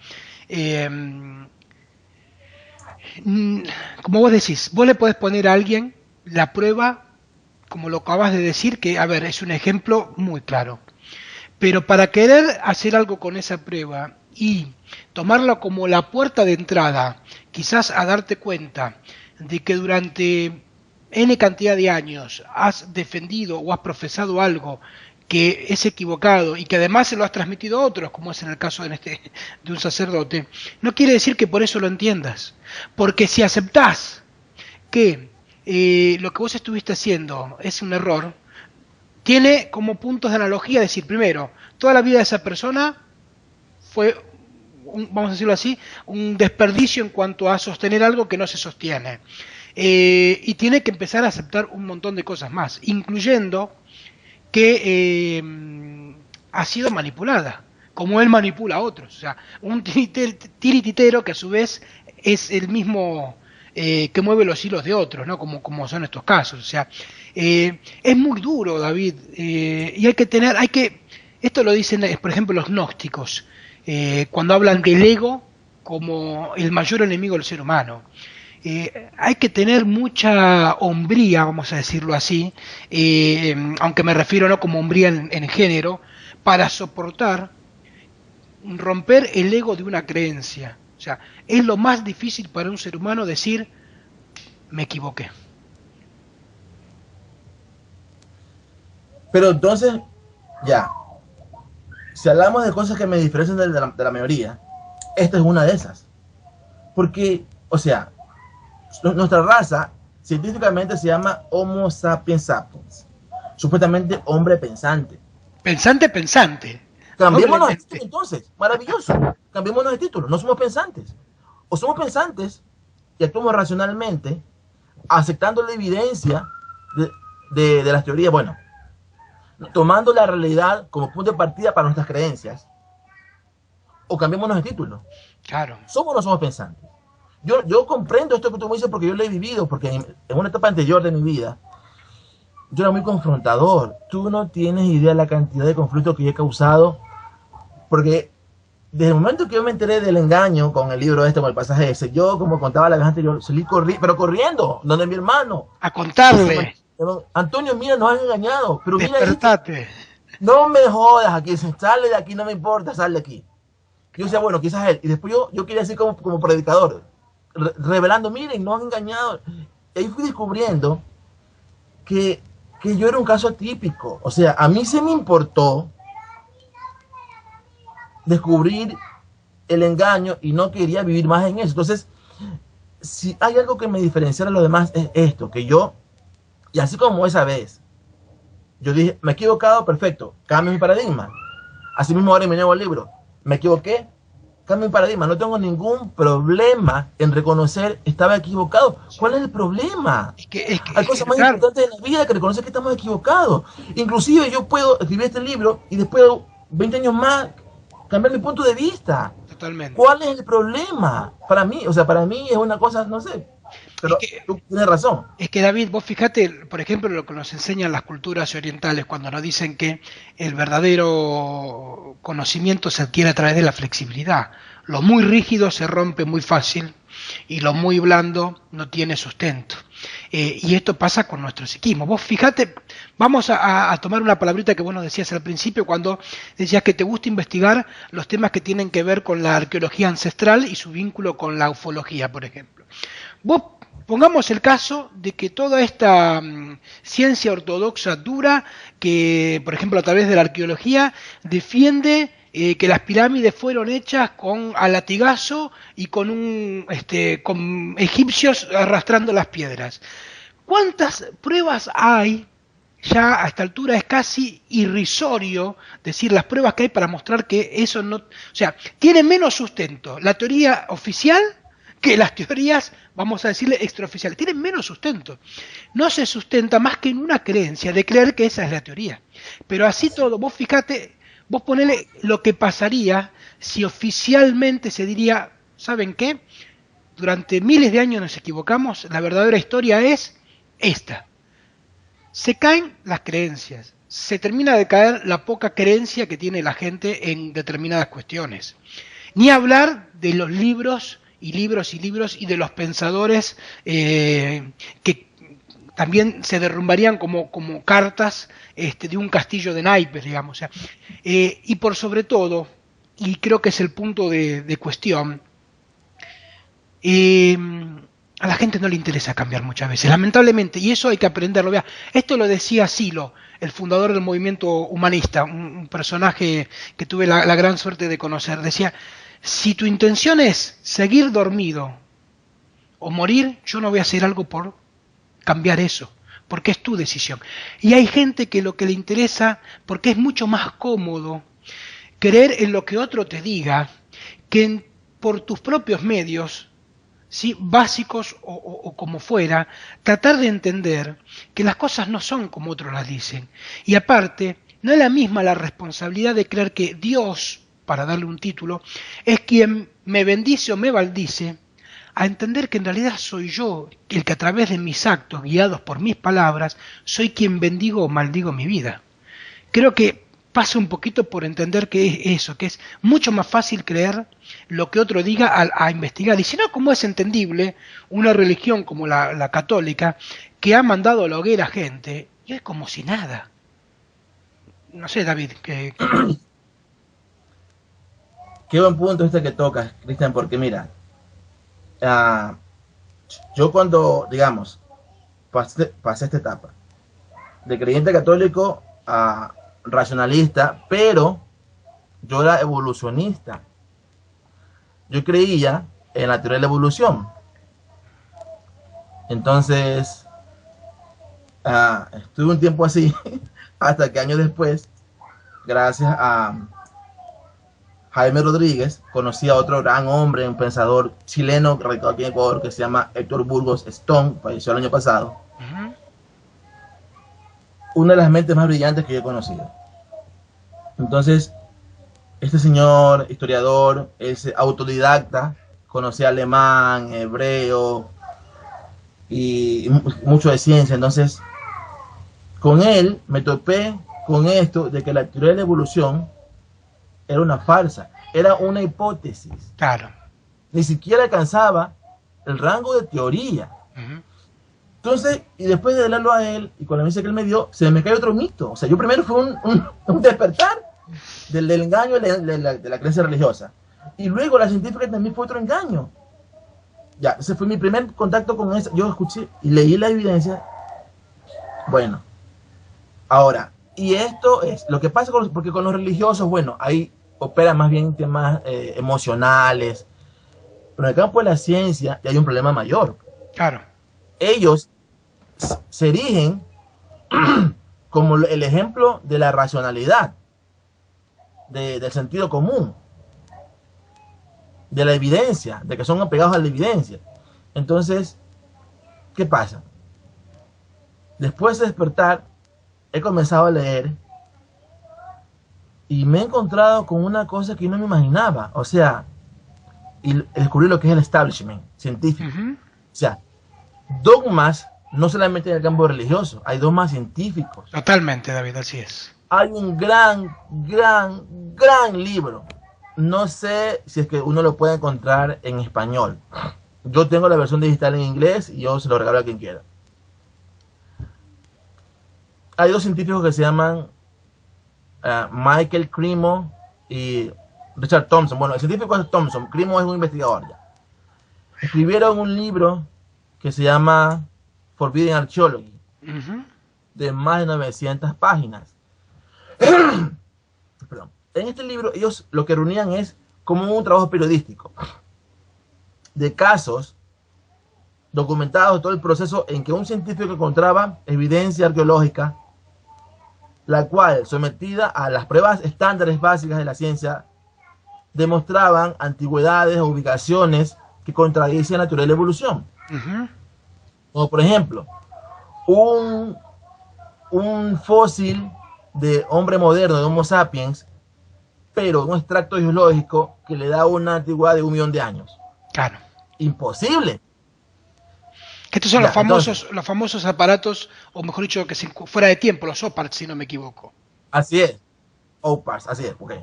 como vos decís, vos le podés poner a alguien la prueba, como lo acabas de decir, que, a ver, es un ejemplo muy claro. Pero para querer hacer algo con esa prueba y tomarla como la puerta de entrada, quizás a darte cuenta de que durante N cantidad de años has defendido o has profesado algo que es equivocado y que además se lo has transmitido a otros, como es en el caso de un sacerdote, no quiere decir que por eso lo entiendas. Porque si aceptás que lo que vos estuviste haciendo es un error, tiene como puntos de analogía decir, primero, toda la vida de esa persona fue, vamos a decirlo así, un desperdicio en cuanto a sostener algo que no se sostiene. Y tiene que empezar a aceptar un montón de cosas más, incluyendo que ha sido manipulada, como él manipula a otros. O sea, un tirititero que a su vez es el mismo que mueve los hilos de otros, ¿no? Como son estos casos. O sea, es muy duro, David, y esto lo dicen, por ejemplo, los gnósticos, cuando hablan del ego como el mayor enemigo del ser humano. Hay que tener mucha hombría, vamos a decirlo así, aunque me refiero no como hombría en género, para soportar romper el ego de una creencia. O sea, es lo más difícil para un ser humano decir, me equivoqué.
Pero entonces, ya, si hablamos de cosas que me diferencian de la mayoría, esta es una de esas. Porque, o sea, nuestra raza científicamente se llama Homo sapiens sapiens, supuestamente hombre pensante.
Pensante.
Cambiémonos de título entonces, maravilloso. Cambiémonos de título, no somos pensantes. O somos pensantes y actuamos racionalmente, aceptando la evidencia de las teorías, bueno, tomando la realidad como punto de partida para nuestras creencias, o cambiémonos de título.
Claro.
¿Somos o no somos pensantes? Yo comprendo esto que tú me dices porque yo lo he vivido, porque en una etapa anterior de mi vida, yo era muy confrontador. Tú no tienes idea de la cantidad de conflictos que yo he causado, porque desde el momento que yo me enteré del engaño con el libro con el pasaje ese, yo, como contaba la vez anterior, salí corriendo, donde mi hermano.
A contarle.
Antonio, mira, nos han engañado, pero mira,
despertate.
No me jodas aquí, sale de aquí, no me importa, sal de aquí. Yo decía, bueno, quizás él. Y después yo quería decir como predicador, revelando, miren, nos han engañado. Y ahí fui descubriendo que yo era un caso atípico. O sea, a mí se me importó descubrir el engaño y no quería vivir más en eso. Entonces, si hay algo que me diferenciara de lo demás, es esto, que yo, y así como esa vez, yo dije, me he equivocado, perfecto, cambio mi paradigma. Así mismo ahora en mi nuevo libro, me equivoqué, cambio mi paradigma. No tengo ningún problema en reconocer estaba equivocado. ¿Cuál es el problema? Hay cosas más importantes en la vida que reconocer que estamos equivocados. Inclusive yo puedo escribir este libro y después de 20 años más cambiar mi punto de vista.
Totalmente.
¿Cuál es el problema? Para mí, o sea, para mí es una cosa, no sé, pero tú tienes razón.
Es que, David, vos fíjate, por ejemplo, lo que nos enseñan las culturas orientales cuando nos dicen que el verdadero conocimiento se adquiere a través de la flexibilidad. Lo muy rígido se rompe muy fácil y lo muy blando no tiene sustento. Y esto pasa con nuestro psiquismo. Vos fíjate, vamos a tomar una palabrita que vos nos decías al principio cuando decías que te gusta investigar los temas que tienen que ver con la arqueología ancestral y su vínculo con la ufología, por ejemplo. Vos pongamos el caso de que toda esta ciencia ortodoxa dura, que por ejemplo a través de la arqueología defiende que las pirámides fueron hechas a latigazo y con egipcios arrastrando las piedras. ¿Cuántas pruebas hay? Ya a esta altura es casi irrisorio decir las pruebas que hay para mostrar que eso no... O sea, tiene menos sustento la teoría oficial que las teorías, vamos a decirle, extraoficiales. Tienen menos sustento. No se sustenta más que en una creencia de creer que esa es la teoría. Pero así todo, vos fíjate, vos ponele lo que pasaría si oficialmente se diría, ¿saben qué? Durante miles de años nos equivocamos, la verdadera historia es esta. Se caen las creencias, se termina de caer la poca creencia que tiene la gente en determinadas cuestiones. Ni hablar de los libros y libros y libros y de los pensadores que también se derrumbarían como cartas de un castillo de naipes, digamos. O sea, y por sobre todo, y creo que es el punto de cuestión, a la gente no le interesa cambiar muchas veces, lamentablemente, y eso hay que aprenderlo. Vea, esto lo decía Silo, el fundador del movimiento humanista, un personaje que tuve la gran suerte de conocer. Decía, si tu intención es seguir dormido o morir, yo no voy a hacer algo por cambiar eso, porque es tu decisión. Y hay gente que lo que le interesa, porque es mucho más cómodo creer en lo que otro te diga, que por tus propios medios, ¿sí?, básicos o como fuera, tratar de entender que las cosas no son como otros las dicen. Y aparte, no es la misma la responsabilidad de creer que Dios, para darle un título, es quien me bendice o me maldice, a entender que en realidad soy yo el que a través de mis actos, guiados por mis palabras, soy quien bendigo o maldigo mi vida. Creo que pasa un poquito por entender que es eso, que es mucho más fácil creer lo que otro diga a investigar. Y si no, como es entendible, una religión como la católica, que ha mandado a la hoguera gente, y es como si nada. No sé, David, que...
Qué buen punto este que tocas, Cristian, porque mira, yo cuando, digamos, pasé esta etapa de creyente católico a racionalista, pero yo era evolucionista. Yo creía en la teoría de la evolución. Entonces, estuve un tiempo así, hasta que años después, gracias a Jaime Rodríguez, conocí a otro gran hombre, un pensador chileno radicado aquí en Ecuador, que se llama Héctor Burgos Stone, falleció el año pasado. Una de las mentes más brillantes que yo he conocido. Entonces, este señor, historiador, es autodidacta, conocía alemán, hebreo y mucho de ciencia. Entonces, con él me topé con esto de que la teoría de la evolución era una farsa, era una hipótesis.
Claro.
Ni siquiera alcanzaba el rango de teoría. Entonces, y después de leerlo a él, y con la misa que él me dio, se me cae otro mito. O sea, yo primero fue un despertar del engaño de la creencia religiosa. Y luego la científica también fue otro engaño. Ya, ese fue mi primer contacto con eso. Yo escuché y leí la evidencia. Bueno, ahora, y esto es lo que pasa porque con los religiosos, bueno, ahí operan más bien temas emocionales. Pero en el campo de la ciencia hay un problema mayor.
Claro.
Ellos se erigen como el ejemplo de la racionalidad, del sentido común, de la evidencia, de que son apegados a la evidencia. Entonces, ¿qué pasa? Después de despertar, he comenzado a leer y me he encontrado con una cosa que no me imaginaba. O sea, y descubrí lo que es el establishment científico. O sea, dogmas, no solamente en el campo religioso, hay dogmas científicos.
Totalmente, David, así es.
Hay un gran libro. No sé si es que uno lo puede encontrar en español. Yo tengo la versión digital en inglés y yo se lo regalo a quien quiera. Hay dos científicos que se llaman Michael Cremo y Richard Thompson. Bueno, el científico es Thompson, Cremo es un investigador ya. Escribieron un libro que se llama Forbidden Archaeology, de más de 900 páginas. Perdón. En este libro ellos lo que reunían es como un trabajo periodístico de casos documentados, todo el proceso en que un científico encontraba evidencia arqueológica, la cual, sometida a las pruebas estándares básicas de la ciencia, demostraban antigüedades o ubicaciones que contradice la teoría de la evolución.
Ujú.
Como por ejemplo, un fósil de hombre moderno, de Homo sapiens, pero un extracto geológico que le da una antigüedad de 1 millón de años.
Claro.
Imposible.
Que estos son
Ya, entonces,
los famosos aparatos, o mejor dicho, que fuera de tiempo, los OPARTs, si no me equivoco.
así es. OPARS, así es. Ok.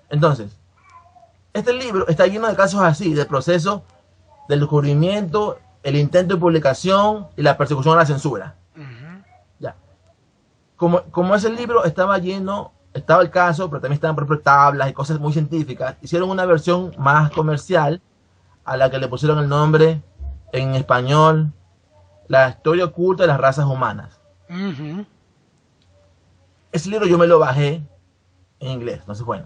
Entonces, este libro está lleno de casos así, del proceso del descubrimiento, el intento de publicación y la persecución a la censura.
Ujú.
Ya. Como ese libro estaba lleno, estaba el caso, pero también estaban, por ejemplo, tablas y cosas muy científicas, hicieron una versión más comercial a la que le pusieron el nombre en español, La historia oculta de las razas humanas.
Ujú.
Ese libro yo me lo bajé en inglés, entonces bueno.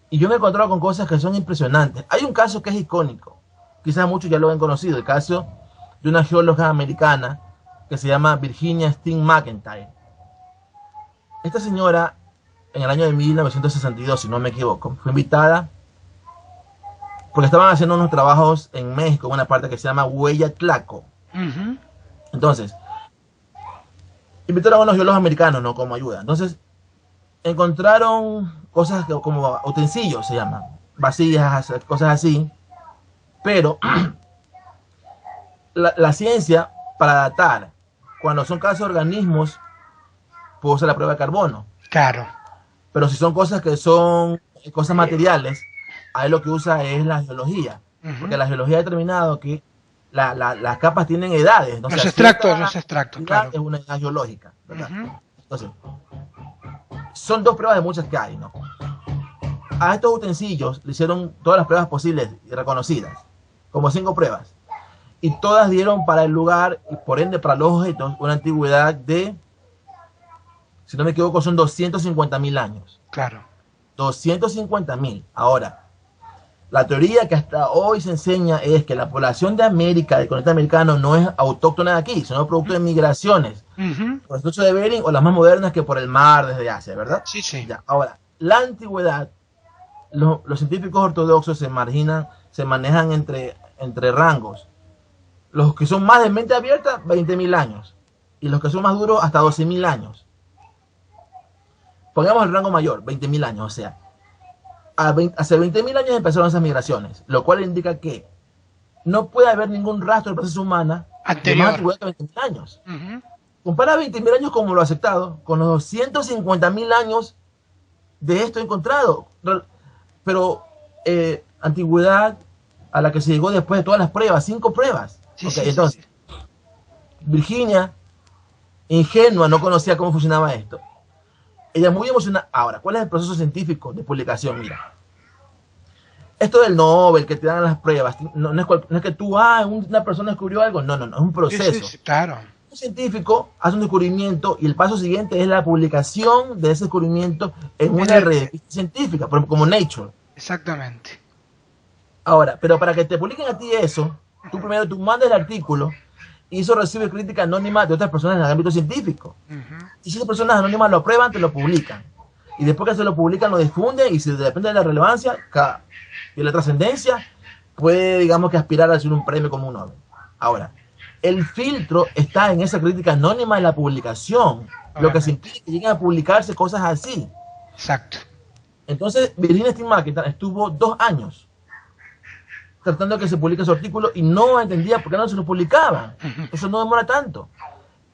Y yo me he encontrado con cosas que son impresionantes. Hay un caso que es icónico, quizás muchos ya lo han conocido, el caso de una geóloga americana que se llama Virginia Steen McIntyre. Esta señora, en el año de 1962, si no me equivoco, fue invitada porque estaban haciendo unos trabajos en México, en una parte que se llama Huella Tlaco.
Ujú.
Entonces, invitaron a unos geólogos americanos, ¿no? Como ayuda. Entonces, encontraron cosas como utensilios, se llaman, vasijas, cosas así, pero la ciencia, para datar, cuando son casos de organismos, puede usar la prueba de carbono.
Claro.
Pero si son cosas que son cosas materiales, ahí lo que usa es la geología. Porque
Ujú.
la geología ha determinado que las capas tienen edades. ¿No? O sea,
Los extractos,
edad
claro.
es una edad geológica, ¿verdad?
Ujú.
Entonces, son dos pruebas de muchas que hay, ¿no? A estos utensilios le hicieron todas las pruebas posibles y reconocidas, como 5 pruebas. Y todas dieron para el lugar y por ende para los objetos una antigüedad de, si no me equivoco, son 250.000 años.
Claro.
250.000. Ahora, la teoría que hasta hoy se enseña es que la población de América, del continente americano, no es autóctona de aquí, sino producto de migraciones
Ujú.
por el estrecho de Bering o las más modernas que por el mar desde Asia, ¿verdad?
Sí, sí.
Ya. Ahora, la antigüedad, los científicos ortodoxos se manejan entre rangos. Los que son más de mente abierta, 20.000 años. Y los que son más duros, hasta 12.000 años. Pongamos el rango mayor, 20.000 años. O sea, hace 20.000 años empezaron esas migraciones, lo cual indica que no puede haber ningún rastro de proceso humana de más
Anterior.
antigüedad que 20.000 años.
Ujú.
Compara 20.000 años como lo aceptado con los 250.000 años de esto encontrado. Pero antigüedad a la que se llegó después de todas las pruebas, 5 pruebas.
Sí,
Okay,
sí, sí,
entonces,
sí.
Virginia, ingenua, no conocía cómo funcionaba esto. Ella muy emocionada. Ahora, ¿cuál es el proceso científico de publicación? Mira, esto del Nobel, que te dan las pruebas, no es que tú, una persona descubrió algo, no, es un
Sí, sí,
proceso.
sí, claro.
Un científico hace un descubrimiento y el paso siguiente es la publicación de ese descubrimiento en una revista científica, por ejemplo, como Nature.
Exactamente.
Ahora, pero para que te publiquen a ti eso, tú mandas el artículo y eso recibe crítica anónima de otras personas en el ámbito científico.
Ujú.
Y si esas personas anónimas lo aprueban, te lo publican. Y después que se lo publican, lo difunden y si depende de la relevancia y la trascendencia, puede, digamos, que aspirar a recibir un premio como un Nobel. Ahora, el filtro está en esa crítica anónima de la publicación, lo que se impide que lleguen a publicarse cosas así.
Exacto.
Entonces, Virginia Steen McIntyre estuvo 2 años tratando de que se publique su artículo y no entendía por qué no se lo publicaban. Eso no demora tanto.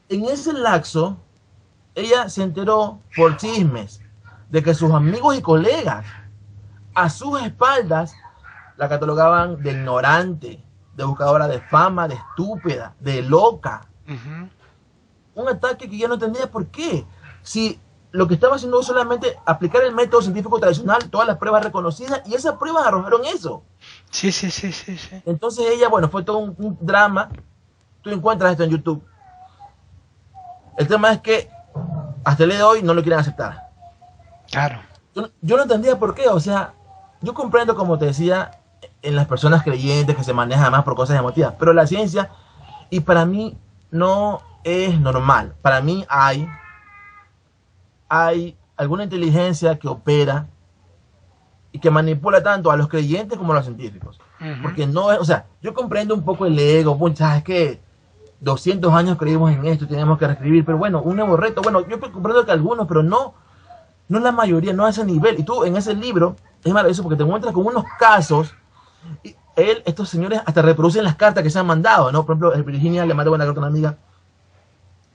En ese lapso, ella se enteró por chismes de que sus amigos y colegas a sus espaldas la catalogaban de ignorante, de buscadora de fama, de estúpida, de loca.
Ujú.
Un ataque que yo no entendía por qué. Si lo que estaba haciendo es solamente aplicar el método científico tradicional, todas las pruebas reconocidas, y esas pruebas arrojaron eso.
Sí, sí, sí, sí, sí.
Entonces ella, bueno, fue todo un drama. Tú encuentras esto en YouTube. El tema es que hasta el día de hoy no lo quieren aceptar.
Claro.
Yo no entendía por qué, o sea, yo comprendo, como te decía, en las personas creyentes que se manejan más por cosas emotivas, pero la ciencia, y para mí no es normal. Para mí hay alguna inteligencia que opera y que manipula tanto a los creyentes como a los científicos. Porque no es, o sea, yo comprendo un poco el ego, es que 200 años creímos en esto, tenemos que reescribir, pero bueno, un nuevo reto, bueno, yo comprendo que algunos, pero no la mayoría, no a ese nivel. Y tú en ese libro, es maravilloso porque te muestras con unos casos, y estos señores hasta reproducen las cartas que se han mandado, ¿no? Por ejemplo, Virginia le mandó una carta a una amiga,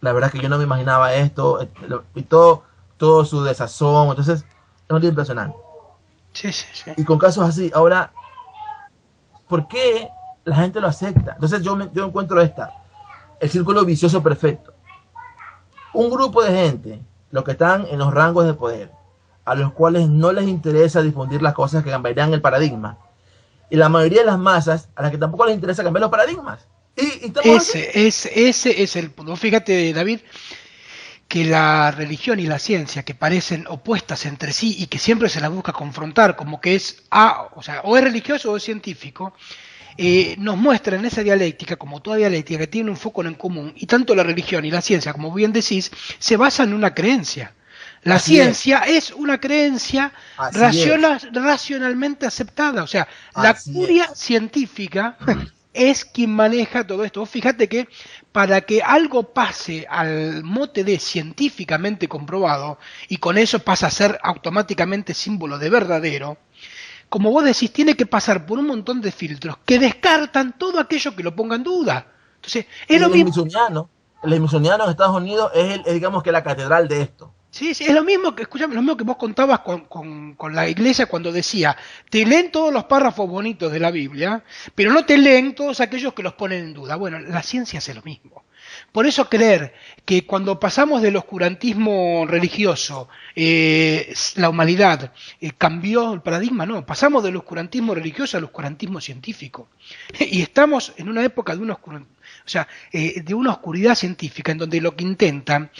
la verdad es que yo no me imaginaba esto, y todo su desazón, entonces, es un libro impresionante.
Sí, sí, sí.
Y con casos así, ahora, ¿por qué la gente lo acepta? Entonces yo encuentro el círculo vicioso perfecto. Un grupo de gente, los que están en los rangos de poder, a los cuales no les interesa difundir las cosas que cambiarían el paradigma, y la mayoría de las masas a las que tampoco les interesa cambiar los paradigmas.
Ese es el punto. Fíjate, David, que la religión y la ciencia, que parecen opuestas entre sí y que siempre se las busca confrontar, como que es o es religioso o es científico, nos muestra en esa dialéctica, como toda dialéctica, que tiene un foco en común, y tanto la religión y la ciencia, como bien decís, se basan en una creencia. La ciencia es una creencia racionalmente aceptada, o sea, la curia científica es quien maneja todo esto. Fíjate que para que algo pase al mote de científicamente comprobado, y con eso pasa a ser automáticamente símbolo de verdadero, como vos decís, tiene que pasar por un montón de filtros que descartan todo aquello que lo ponga en duda. Entonces, es lo mismo.
El Smithsoniano en Estados Unidos es digamos que la catedral de esto.
Sí, sí, es lo mismo que, escúchame, lo mismo que vos contabas con la iglesia cuando decía, te leen todos los párrafos bonitos de la Biblia, pero no te leen todos aquellos que los ponen en duda. Bueno, la ciencia hace lo mismo. Por eso creer que cuando pasamos del oscurantismo religioso, la humanidad cambió el paradigma, no, pasamos del oscurantismo religioso al oscurantismo científico. Y estamos en una época de de una oscuridad científica en donde lo que intentan,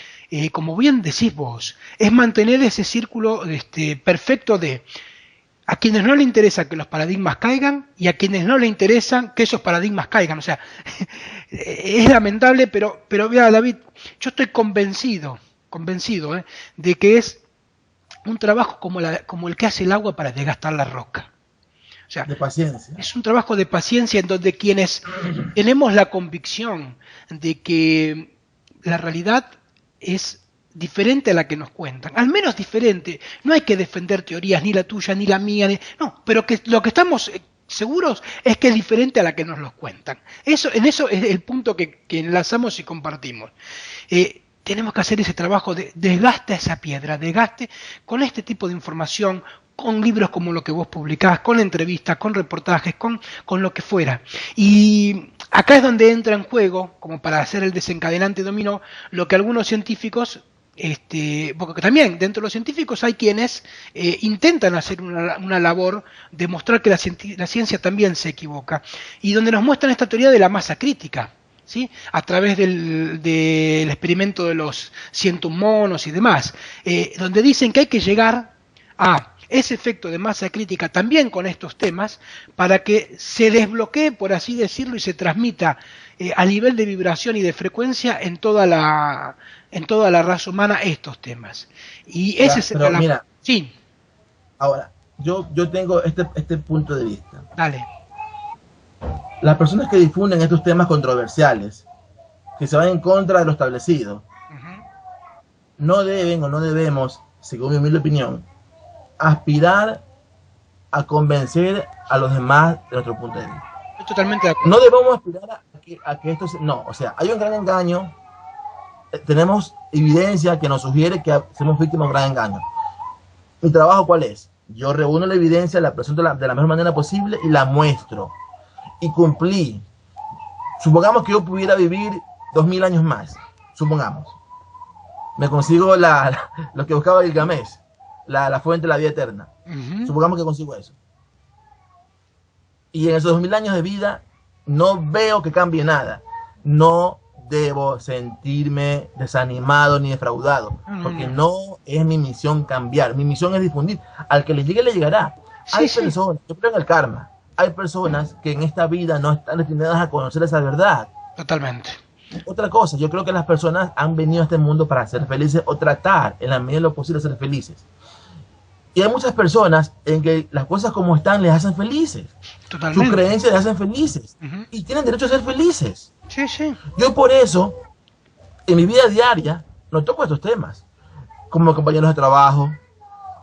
como bien decís vos, es mantener ese círculo perfecto de a quienes no les interesa que los paradigmas caigan y a quienes no les interesa que esos paradigmas caigan. O sea, es lamentable, pero mira, David, yo estoy convencido de que es un trabajo como el que hace el agua para desgastar la roca. O sea,
de paciencia.
Es un trabajo de paciencia en donde quienes tenemos la convicción de que la realidad es diferente a la que nos cuentan, al menos diferente. No hay que defender teorías, ni la tuya, ni la mía, no, pero que lo que estamos seguros es que es diferente a la que nos los cuentan. En eso es el punto que enlazamos y compartimos. Tenemos que hacer ese trabajo de desgaste a esa piedra, desgaste con este tipo de información, con libros como lo que vos publicás, con entrevistas, con reportajes, con lo que fuera. Y acá es donde entra en juego, como para hacer el desencadenante dominó, lo que algunos científicos, porque también dentro de los científicos hay quienes intentan hacer una labor de mostrar que la ciencia también se equivoca, y donde nos muestran esta teoría de la masa crítica, ¿sí? A través del experimento de los 101 monos y demás, donde dicen que hay que llegar a ese efecto de masa crítica también con estos temas para que se desbloquee, por así decirlo, y se transmita a nivel de vibración y de frecuencia en toda la raza humana estos temas. Y ese es
mira,
sí.
Ahora, yo tengo este punto de vista.
Dale.
Las personas que difunden estos temas controversiales, que se van en contra de lo establecido, no deben o no debemos, según mi humilde opinión, aspirar a convencer a los demás de nuestro punto de vista.
Estoy totalmente de acuerdo.
No debemos aspirar a que esto no, o sea, hay un gran engaño, tenemos evidencia que nos sugiere que somos víctimas de un gran engaño. ¿Mi trabajo cuál es? Yo reúno la evidencia, la presento de la mejor manera posible y la muestro. Y cumplí. Supongamos que yo pudiera vivir 2000 años más, supongamos. Me consigo lo que buscaba Gilgamesh, la fuente de la vida eterna. Supongamos que consigo eso. Y en esos 2000 años de vida no veo que cambie nada. No debo sentirme desanimado ni defraudado, porque no es mi misión cambiar. Mi misión es difundir. Al que le llegue, le llegará. Hay personas, yo creo en el karma, hay personas que en esta vida no están destinadas a conocer esa verdad.
Totalmente.
Otra cosa, yo creo que las personas han venido a este mundo para ser felices o tratar en la medida de lo posible de ser felices. Y hay muchas personas en que las cosas como están les hacen felices.
Totalmente.
Sus creencias les hacen felices.
Ujú.
Y tienen derecho a ser felices.
Sí, sí.
Yo por eso, en mi vida diaria, no toco estos temas. Como compañeros de trabajo,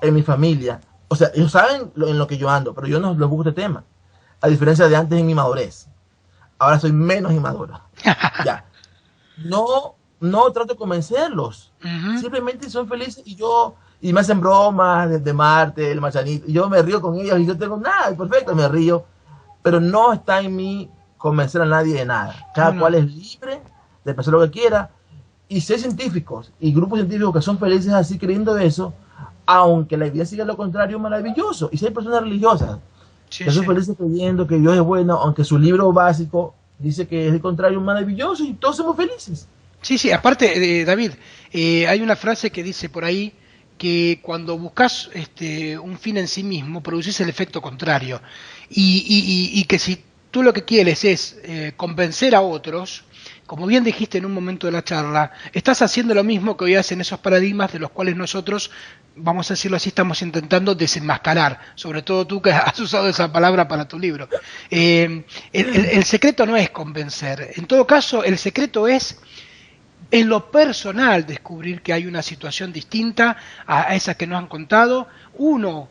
en mi familia. O sea, ellos saben en lo que yo ando, pero yo no les busco este tema. A diferencia de antes en mi madurez. Ahora soy menos inmaduro. Ya. No trato de convencerlos.
Ujú.
Simplemente son felices y me hacen bromas de Marte, el Machanito. Y yo me río con ellos y yo tengo nada, perfecto, me río. Pero no está en mí convencer a nadie de nada. Cada
No,
cual
no.
es libre de pensar lo que quiera. Y si hay científicos y grupos científicos que son felices así creyendo eso, aunque la evidencia diga lo contrario, maravilloso. Y si hay personas religiosas
Sí,
que son
sí.
felices creyendo que Dios es bueno, aunque su libro básico dice que es el contrario, maravilloso, y todos somos felices.
Sí, sí, aparte, David, hay una frase que dice por ahí que cuando buscas un fin en sí mismo, produces el efecto contrario. Y que si tú lo que quieres es convencer a otros, como bien dijiste en un momento de la charla, estás haciendo lo mismo que hoy hacen esos paradigmas de los cuales nosotros, vamos a decirlo así, estamos intentando desenmascarar, sobre todo tú que has usado esa palabra para tu libro. El secreto no es convencer, en todo caso el secreto es en lo personal descubrir que hay una situación distinta a esa que nos han contado, uno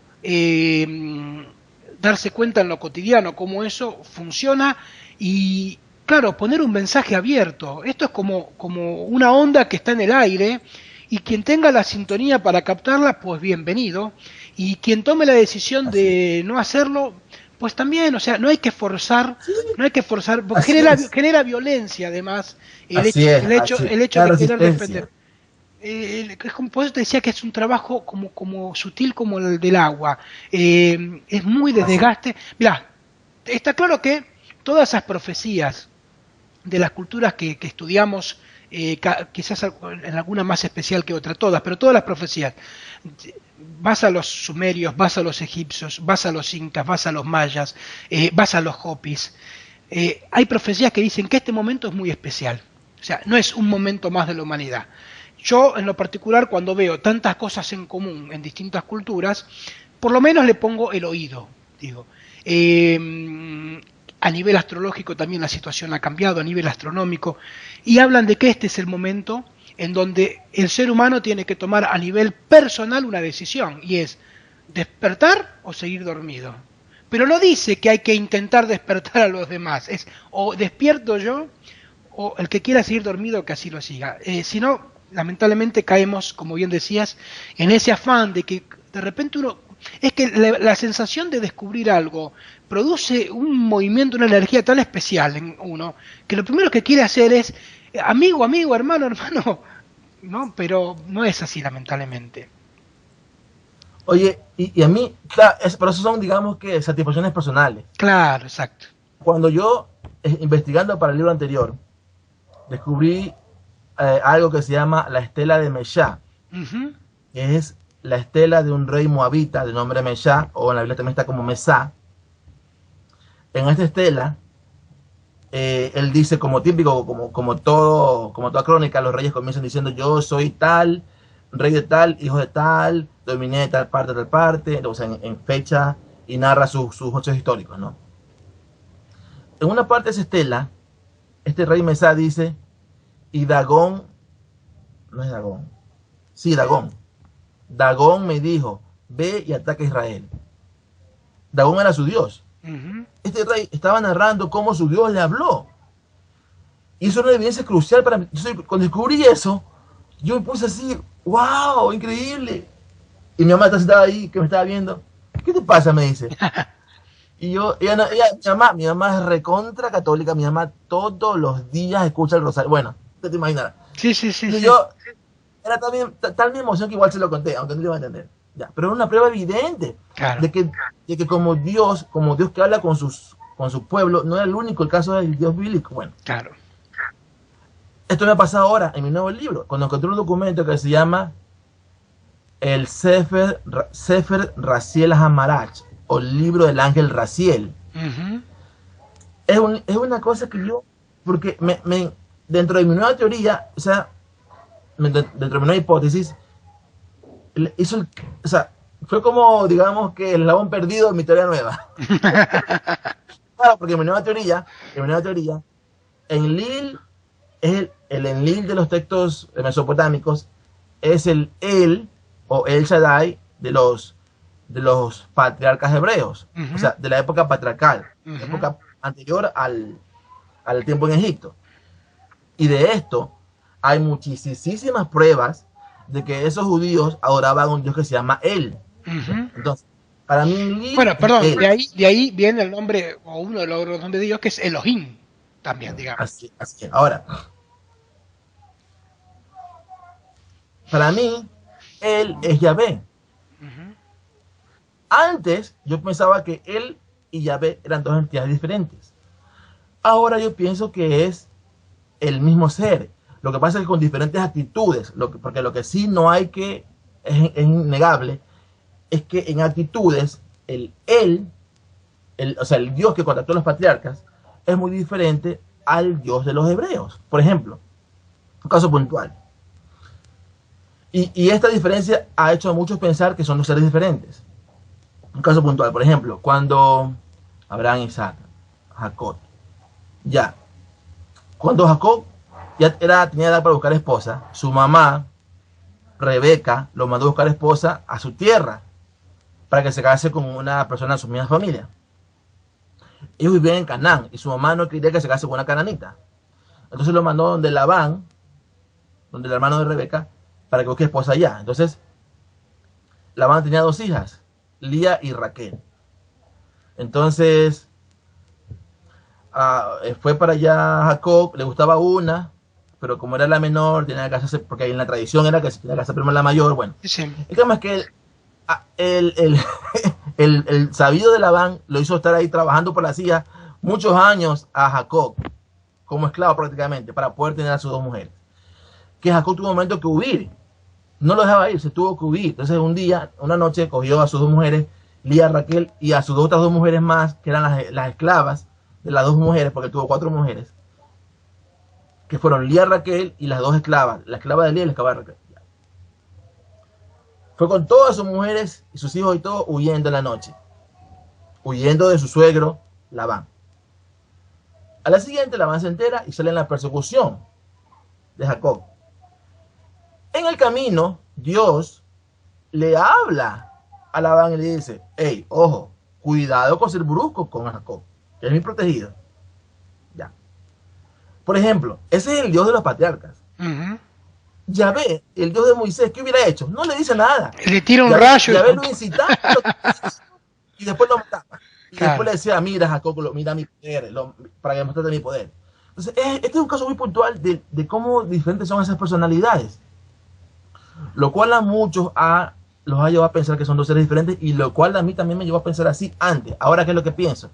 darse cuenta en lo cotidiano cómo eso funciona y claro, poner un mensaje abierto. Esto es como una onda que está en el aire y quien tenga la sintonía para captarla, pues bienvenido. Y quien tome la decisión
Así,
de no hacerlo, pues también, o sea,
sí,
no hay que forzar, porque
así es,
genera violencia además
así es, así.
el hecho
La
de querer
resistencia.
defender. Es como, por eso te decía que es un trabajo como sutil como el del agua. Es muy de
Así.
desgaste. Mirá, está claro que todas esas profecías de las culturas que estudiamos, quizás en alguna más especial que otra, todas, pero todas las profecías, vas a los sumerios, vas a los egipcios, vas a los incas, vas a los mayas, vas a los hopis, hay profecías que dicen que este momento es muy especial, o sea, no es un momento más de la humanidad. Yo, en lo particular, cuando veo tantas cosas en común en distintas culturas, por lo menos le pongo el oído, digo. A nivel astrológico también la situación ha cambiado, a nivel astronómico, y hablan de que este es el momento en donde el ser humano tiene que tomar a nivel personal una decisión, y es despertar o seguir dormido. Pero no dice que hay que intentar despertar a los demás, es o despierto yo o el que quiera seguir dormido que así lo siga. Si no, lamentablemente caemos, como bien decías, en ese afán de que de repente uno... Es que la sensación de descubrir algo produce un movimiento, una energía tan especial en uno, que lo primero que quiere hacer es, amigo, amigo, hermano, hermano, ¿no? Pero no es así, lamentablemente.
Oye, y a mí, claro, pero eso son, digamos que, satisfacciones personales.
Claro, exacto.
Cuando yo, investigando para el libro anterior, descubrí algo que se llama la estela de Meshá,
Ujú.
que es la estela de un rey moabita de nombre Meshá, o en la Biblia también está como Mesá. En esta estela, él dice como típico, como toda crónica, los reyes comienzan diciendo yo soy tal, rey de tal, hijo de tal, dominé de tal parte, o sea, en fecha, y narra sus hechos históricos, ¿no? En una parte de esa estela, este rey Mesá dice, y Dagón, no es Dagón, sí, Dagón me dijo, ve y ataca a Israel. Dagón era su dios.
Ujú.
Este rey estaba narrando cómo su dios le habló. Y eso es una evidencia crucial para mí. Cuando descubrí eso, yo me puse así, wow, increíble. Y mi mamá está sentada ahí, que me estaba viendo. ¿Qué te pasa? Me dice. Y yo, mi mamá es recontra católica, mi mamá todos los días escucha el rosario. Bueno, te imaginarás.
Sí, sí, sí,
Y
sí.
yo, era tal mi emoción que igual se lo conté, aunque no lo iba a entender. Ya, pero era una prueba evidente
Claro,
de que como Dios que habla con su pueblo, no era el único el caso del Dios bíblico. Bueno,
claro.
esto me ha pasado ahora en mi nuevo libro, cuando encontré un documento que se llama el Sefer Raziel Hamarach, o el libro del ángel Raziel.
Ujú.
Es una cosa que yo, porque dentro de mi nueva teoría, o sea, dentro de mi nueva hipótesis, hizo o sea, fue como, digamos, que el eslabón perdido en mi teoría nueva. Claro, porque mi nueva teoría, Enlil es el Enlil de los textos mesopotámicos, es el o el Shaddai de los patriarcas hebreos, o sea, de la época patriarcal, la época anterior al tiempo en Egipto. Y de esto hay muchísimas pruebas de que esos judíos adoraban a un dios que se llama El. Entonces, para mí Enlil,
bueno, perdón,
El.
de ahí viene el nombre, o uno de los nombres de Dios, que es Elohim, también, digamos.
Así es. Ahora, para mí, Él es Yahvé. Antes yo pensaba que Él y Yahvé eran dos entidades diferentes. Ahora yo pienso que es el mismo ser. Lo que pasa es que con diferentes actitudes, porque lo que sí no hay que, es innegable, es que en actitudes, o sea, el Dios que contactó a los patriarcas, es muy diferente al Dios de los hebreos. Por ejemplo, un caso puntual. Y esta diferencia ha hecho a muchos pensar que son dos seres diferentes. Un caso puntual, por ejemplo, cuando Abraham, Isaac, Jacob, cuando Jacob ya tenía edad para buscar esposa, su mamá, Rebeca, lo mandó a buscar esposa a su tierra para que se case con una persona de su misma familia. Ellos vivían en Canaán y su mamá no quería que se case con una cananita. Entonces lo mandó donde Labán, donde el hermano de Rebeca, para que busque esposa allá. Entonces, Labán tenía dos hijas, Lía y Raquel. Entonces, fue para allá Jacob, le gustaba una, pero como era la menor, tenía que casarse, porque en la tradición era que se tenía que casar primero la mayor. Bueno,
Sí.
el tema es que el sabido de Labán lo hizo estar ahí trabajando por las hijas muchos años a Jacob, como esclavo prácticamente, para poder tener a sus dos mujeres. Que Jacob tuvo un momento que huir, no lo dejaba ir, se tuvo que huir. Entonces una noche cogió a sus dos mujeres, Lía, Raquel, y a sus otras dos mujeres más, que eran las esclavas de las dos mujeres, porque tuvo 4 mujeres, que fueron Lía, Raquel y las dos esclavas, la esclava de Lía y la esclava de Raquel. Fue con todas sus mujeres y sus hijos y todo huyendo en la noche, huyendo de su suegro Labán. A la siguiente Labán se entera y sale en la persecución de Jacob. En el camino, Dios le habla a Labán y le dice: hey, ojo, cuidado con ser brusco con Jacob, que es mi protegido. Ya. Por ejemplo, ese es el Dios de los patriarcas. Yahvé, el Dios de Moisés, ¿qué hubiera hecho? No le dice nada.
Le tira un rayo.
Yahvé lo incitaba y después lo mataba. Y
Claro.
después le decía: mira, Jacob, mira mi poder, para que mostrarte mi poder. Entonces, este es un caso muy puntual de cómo diferentes son esas personalidades. Lo cual a muchos los ha llevado a pensar que son dos seres diferentes, y lo cual a mí también me llevó a pensar así antes. Ahora, ¿qué es lo que pienso?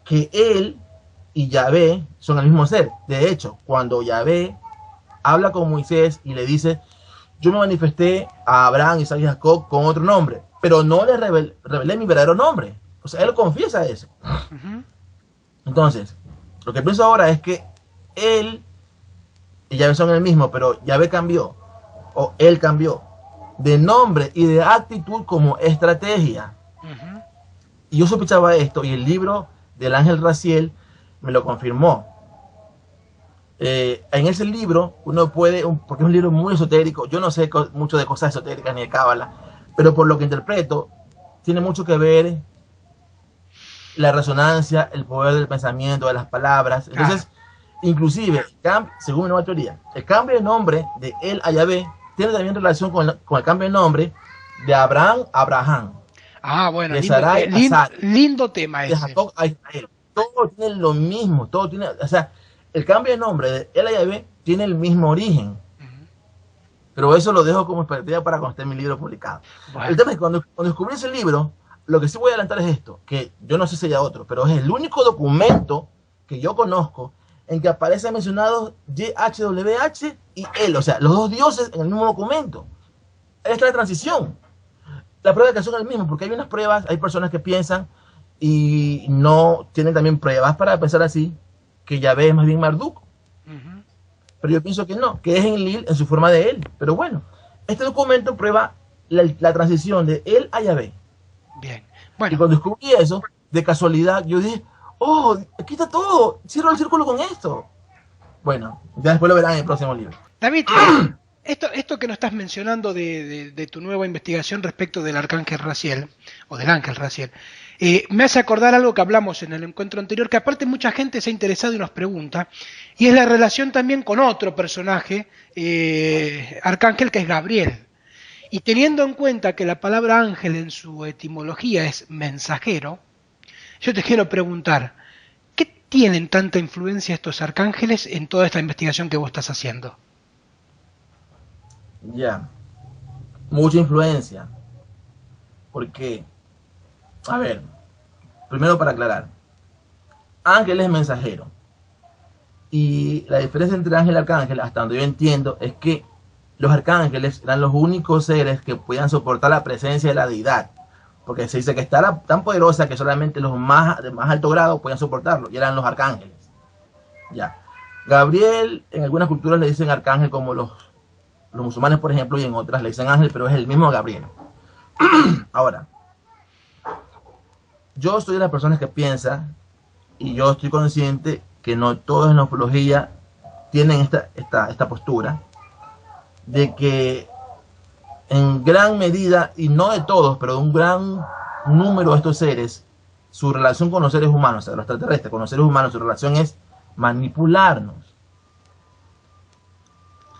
Que él y Yahvé son el mismo ser. De hecho, cuando Yahvé habla con Moisés y le dice: yo me manifesté a Abraham, Isaac y Jacob con otro nombre, pero no le revelé mi verdadero nombre. O sea, él confiesa eso. Entonces, lo que pienso ahora es que él y Yahvé son el mismo, pero Yahvé cambió, o él cambió, de nombre y de actitud como estrategia. Y yo sospechaba esto, y el libro del Ángel Raziel me lo confirmó. En ese libro uno puede, porque es un libro muy esotérico, yo no sé mucho de cosas esotéricas ni de cábala, pero por lo que interpreto, tiene mucho que ver la resonancia, el poder del pensamiento, de las palabras. Entonces, inclusive, según mi nueva teoría, el cambio de nombre de él a Yahvé tiene también relación con el cambio de nombre de Abraham a Abraham.
Ah, bueno,
de Sarai a Sarai,
lindo tema
de
ese.
Jacob a Israel. Todo tiene lo mismo, todo tiene, o sea, el cambio de nombre de él a Yahvé tiene el mismo origen. Pero eso lo dejo como expectativa para cuando esté mi libro publicado. Bueno. El tema es que cuando descubrí ese libro, lo que sí voy a adelantar es esto, que yo no sé si haya otro, pero es el único documento que yo conozco en que aparecen mencionados YHWH y él, o sea, los dos dioses en el mismo documento. Esta es la transición. La prueba de que son el mismo, porque hay unas pruebas, hay personas que piensan y no tienen también pruebas para pensar así, que Yahvé es más bien Marduk. Pero yo pienso que no, que es Enlil en su forma de él. Pero bueno, este documento prueba la transición de él a Yahvé.
Bien.
Y
Bueno,
cuando descubrí eso, de casualidad, yo dije, oh, aquí está todo, cierro el círculo con esto. Bueno, ya después lo verán en el próximo libro.
David, esto que nos estás mencionando de tu nueva investigación respecto del arcángel Raziel, o del ángel Raziel, me hace acordar algo que hablamos en el encuentro anterior, que aparte mucha gente se ha interesado y nos pregunta, y es la relación también con otro personaje, arcángel, que es Gabriel. Y teniendo en cuenta que la palabra ángel en su etimología es mensajero, yo te quiero preguntar, ¿qué tienen tanta influencia estos arcángeles en toda esta investigación que vos estás haciendo?
Ya, mucha influencia. Porque, a ver, primero para aclarar, ángel es mensajero. Y la diferencia entre ángel y arcángel, hasta donde yo entiendo, es que los arcángeles eran los únicos seres que podían soportar la presencia de la deidad. Porque se dice que está tan poderosa que solamente los de más alto grado podían soportarlo, y eran los arcángeles. Ya. Gabriel, en algunas culturas le dicen arcángel, como los musulmanes, por ejemplo, y en otras le dicen ángel, pero es el mismo Gabriel. Ahora, yo soy de las personas que piensa, y yo estoy consciente que no todos en la ufología tienen esta postura, de que en gran medida, y no de todos, pero de un gran número de estos seres, su relación con los seres humanos, o sea, los extraterrestres, con los seres humanos, su relación es manipularnos.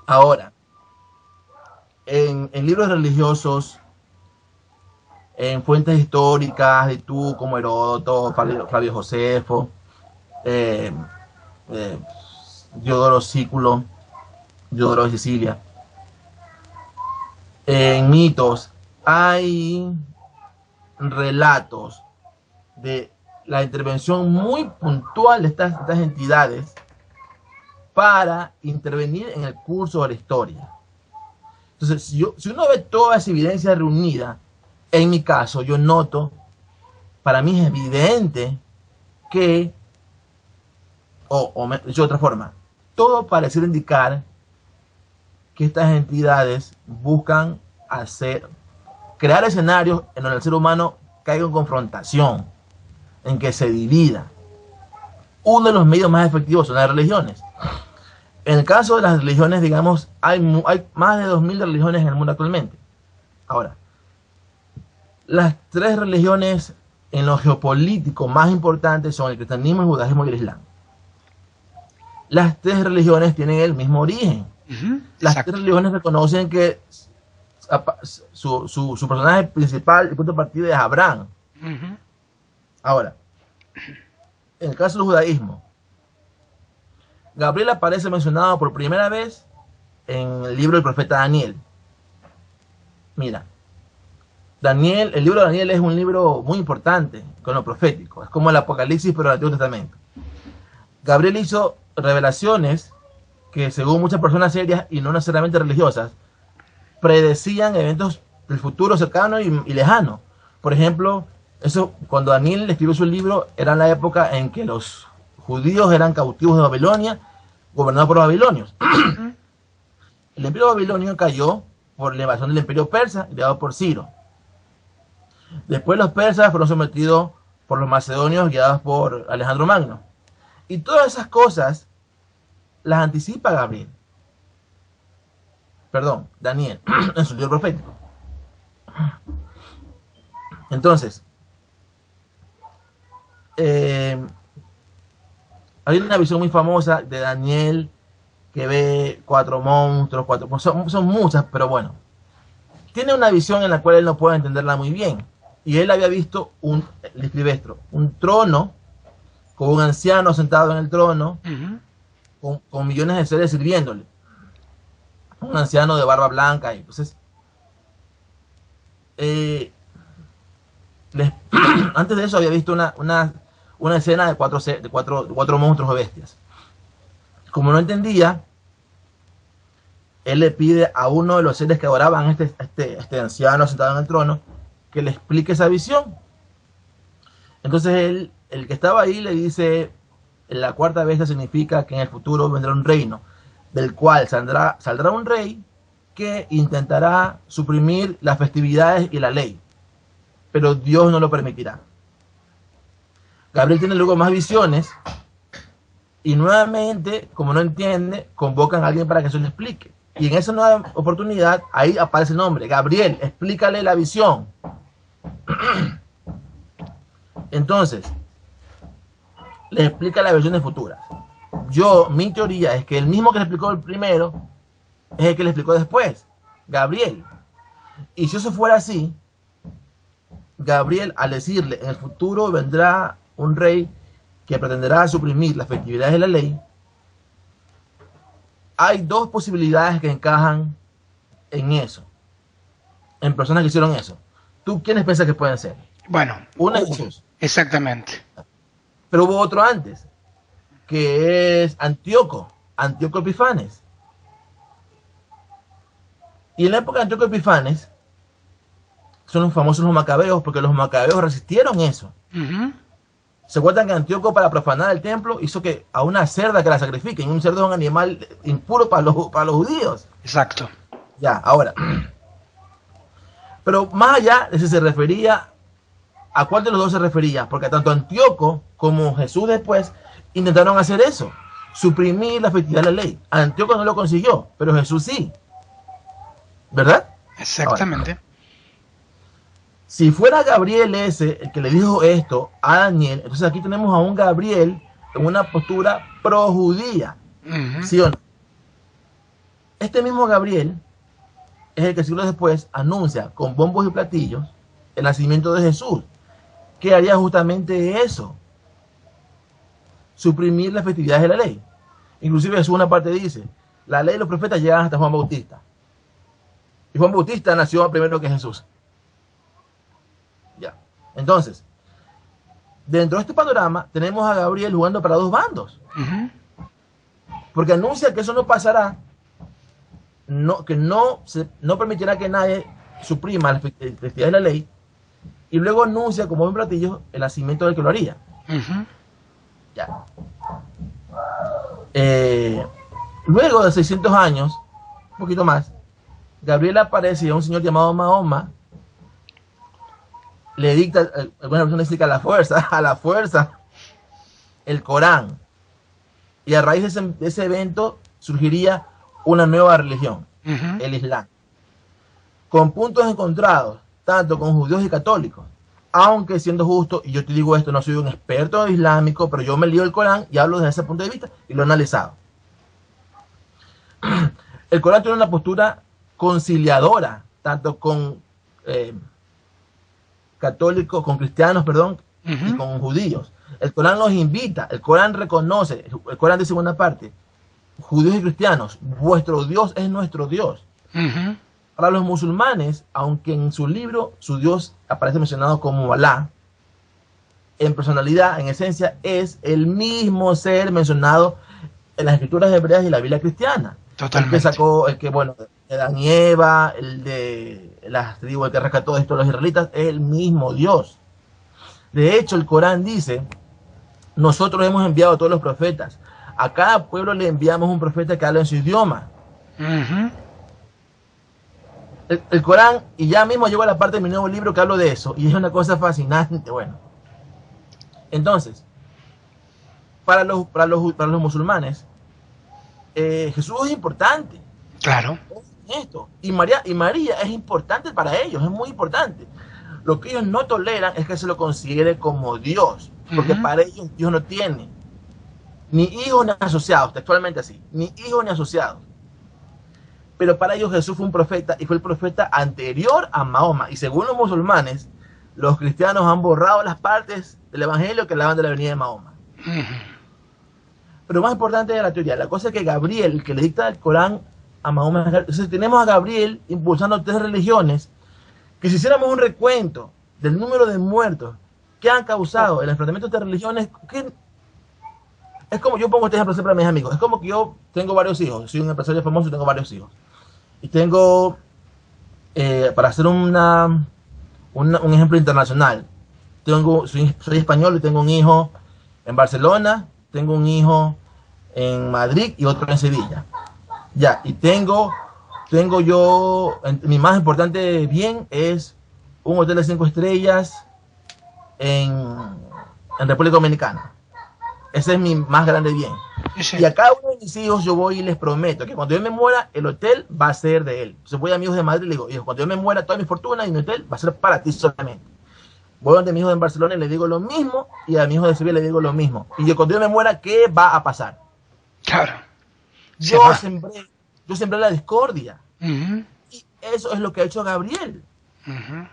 Ahora, en libros religiosos, en fuentes históricas de tú como Heródoto, Flavio Josefo, Diodoro Sículo, Diodoro de Sicilia, en mitos hay relatos de la intervención muy puntual de estas entidades para intervenir en el curso de la historia. Entonces, si uno ve toda esa evidencia reunida, en mi caso, yo noto, para mí es evidente que, de otra forma, todo parece indicar que estas entidades buscan crear escenarios en donde el ser humano caiga en confrontación, en que se divida. Uno de los medios más efectivos son las religiones. En el caso de las religiones, digamos, hay más de 2000 religiones en el mundo actualmente. Ahora, las tres religiones en lo geopolítico más importantes son el cristianismo, el judaísmo y el islam. Las tres religiones tienen el mismo origen. Las tres religiones reconocen que su personaje principal, el punto de partida, es Abraham. Ahora, en el caso del judaísmo, Gabriel aparece mencionado por primera vez en el libro del profeta Daniel. Mira, el libro de Daniel es un libro muy importante con lo profético. Es como el Apocalipsis, pero el Antiguo Testamento. Gabriel hizo revelaciones que, según muchas personas serias y no necesariamente religiosas, predecían eventos del futuro cercano y lejano. Por ejemplo, cuando Daniel escribió su libro, era en la época en que los judíos eran cautivos de Babilonia, gobernados por los babilonios. El imperio babilonio cayó por la invasión del imperio persa, guiado por Ciro. Después los persas fueron sometidos por los macedonios, guiados por Alejandro Magno. Y todas esas cosas las anticipa Daniel, en su libro profético. Entonces, hay una visión muy famosa de Daniel que ve cuatro monstruos, son muchas, pero bueno, tiene una visión en la cual él no puede entenderla muy bien. Y él había visto le escribe esto, un trono con un anciano sentado en el trono, con millones de seres sirviéndole. Un anciano de barba blanca. Y entonces, antes de eso había visto una escena de cuatro monstruos o bestias. Como no entendía, él le pide a uno de los seres que adoraban este anciano sentado en el trono que le explique esa visión. Entonces el que estaba ahí le dice: la cuarta bestia significa que en el futuro vendrá un reino, del cual saldrá un rey que intentará suprimir las festividades y la ley, pero Dios no lo permitirá. Gabriel tiene luego más visiones y nuevamente, como no entiende, convocan a alguien para que se lo explique. Y en esa nueva oportunidad, ahí aparece el nombre, Gabriel, explícale la visión. Entonces, le explica las visiones futuras. Mi teoría es que el mismo que le explicó el primero es el que le explicó después, Gabriel. Y si eso fuera así, Gabriel, al decirle, en el futuro vendrá un rey que pretenderá suprimir las festividades de la ley, hay dos posibilidades que encajan en eso, en personas que hicieron eso. ¿Tú quiénes piensas que pueden ser?
Bueno,
Una es Jesús.
Exactamente.
Pero hubo otro antes, que es Antíoco Epifanes. Y en la época de Antíoco Epifanes, son los famosos los macabeos, porque los macabeos resistieron eso. ¿Se acuerdan que Antíoco, para profanar el templo, hizo que a una cerda que la sacrifiquen? Un cerdo es un animal impuro para los judíos.
Exacto.
Ya, ahora. Pero más allá de si se refería, ¿a cuál de los dos se refería? Porque tanto Antíoco como Jesús después intentaron hacer eso, suprimir la festividad de la ley. Antíoco no lo consiguió, pero Jesús sí. ¿Verdad?
Exactamente.
Ahora, si fuera Gabriel ese el que le dijo esto a Daniel, entonces aquí tenemos a un Gabriel en una postura pro-judía. ¿Sí o no? Este mismo Gabriel es el que siglos después anuncia con bombos y platillos el nacimiento de Jesús, que haría justamente eso, suprimir las festividades de la ley. Inclusive Jesús una parte dice, la ley y los profetas llegan hasta Juan Bautista. Y Juan Bautista nació primero que Jesús. Ya. Entonces, dentro de este panorama tenemos a Gabriel jugando para dos bandos. Porque anuncia que eso no pasará, que no permitirá que nadie suprima las festividades de la ley, y luego anuncia como un platillo el nacimiento del que lo haría. Ya. Luego de 600 años, un poquito más, Gabriel aparece a un señor llamado Mahoma, le dicta, alguna persona dice que a la fuerza, el Corán. Y a raíz de ese evento surgiría una nueva religión, el Islam. Con puntos encontrados, tanto con judíos y católicos. Aunque siendo justo, y yo te digo esto, no soy un experto islámico, pero yo me leo el Corán y hablo desde ese punto de vista y lo he analizado. El Corán tiene una postura conciliadora, tanto con católicos, con cristianos, perdón, y con judíos. El Corán los invita, el Corán reconoce, el Corán dice en una parte, judíos y cristianos, vuestro Dios es nuestro Dios. Para los musulmanes, aunque en su libro su Dios aparece mencionado como Alá, en personalidad, en esencia, es el mismo ser mencionado en las escrituras hebreas y la Biblia cristiana.
Totalmente.
El que sacó, de Adán y Eva, el de las tribus, el que rescató esto a los israelitas, es el mismo Dios. De hecho, el Corán dice, nosotros hemos enviado a todos los profetas. A cada pueblo le enviamos un profeta que habla en su idioma. El Corán, y ya mismo llego a la parte de mi nuevo libro que hablo de eso, y es una cosa fascinante. Bueno, entonces, para los musulmanes, Jesús es importante.
Claro.
Esto. Y María es importante para ellos, es muy importante. Lo que ellos no toleran es que se lo considere como Dios, porque para ellos Dios no tiene ni hijos ni asociados, textualmente así, ni hijos ni asociados. Pero para ellos Jesús fue un profeta, y fue el profeta anterior a Mahoma. Y según los musulmanes, los cristianos han borrado las partes del evangelio que hablaban de la venida de Mahoma. Pero más importante de la teoría, la cosa es que Gabriel, que le dicta el Corán a Mahoma, entonces tenemos a Gabriel impulsando 3 religiones, que si hiciéramos un recuento del número de muertos que han causado el enfrentamiento de estas religiones, es como, yo pongo este ejemplo siempre a mis amigos, es como que yo tengo varios hijos, soy un empresario famoso y tengo varios hijos, y tengo, para hacer un ejemplo internacional, soy español y tengo un hijo en Barcelona, tengo un hijo en Madrid y otro en Sevilla. Ya, y tengo Tengo yo, mi más importante bien es un hotel de 5 estrellas en República Dominicana. Ese es mi más grande bien.
Sí.
Y a cada uno de mis hijos yo voy y les prometo que cuando yo me muera, el hotel va a ser de él. Entonces voy a mis hijos de Madrid y le digo, hijo, cuando yo me muera, toda mi fortuna y mi hotel va a ser para ti solamente. Voy donde mi hijo de Barcelona y le digo lo mismo, y a mi hijo de Sevilla le digo lo mismo. Y yo, cuando yo me muera, ¿qué va a pasar?
Claro.
Yo sembré la discordia.
Uh-huh.
Y eso es lo que ha hecho Gabriel.
Uh-huh.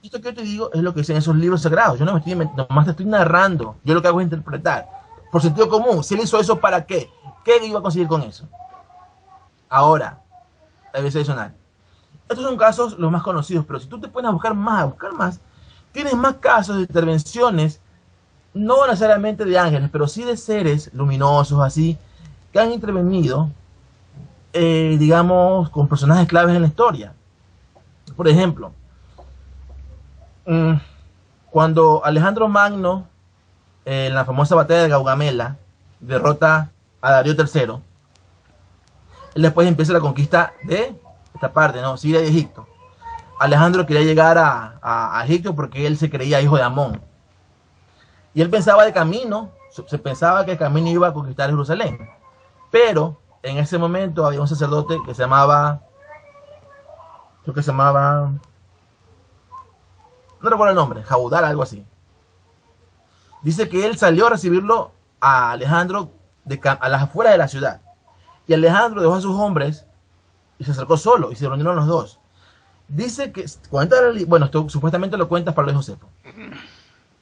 Esto que yo te digo es lo que dicen esos libros sagrados. Yo no me estoy, nomás te estoy narrando. Yo lo que hago es interpretar. Por sentido común. Si él hizo eso, ¿para qué? ¿Qué iba a conseguir con eso? Ahora, la evidencia adicional. Estos son casos los más conocidos, pero si tú te pones a buscar más, tienes más casos de intervenciones, no necesariamente de ángeles, pero sí de seres luminosos, así, que han intervenido, digamos, con personajes claves en la historia. Por ejemplo, cuando Alejandro Magno, en la famosa batalla de Gaugamela, derrota a Darío III, él después empieza la conquista de esta parte, ¿no? Siria y Egipto. Alejandro quería llegar a Egipto porque él se creía hijo de Amón. Y él pensaba de camino, se pensaba que el camino iba a conquistar Jerusalén. Pero en ese momento había un sacerdote que se llamaba, no recuerdo el nombre, Jaudal, algo así. Dice que él salió a recibirlo a Alejandro a las afueras de la ciudad. Y Alejandro dejó a sus hombres y se acercó solo y se reunieron los dos. Dice que, esto supuestamente lo cuenta Pablo de Josefo,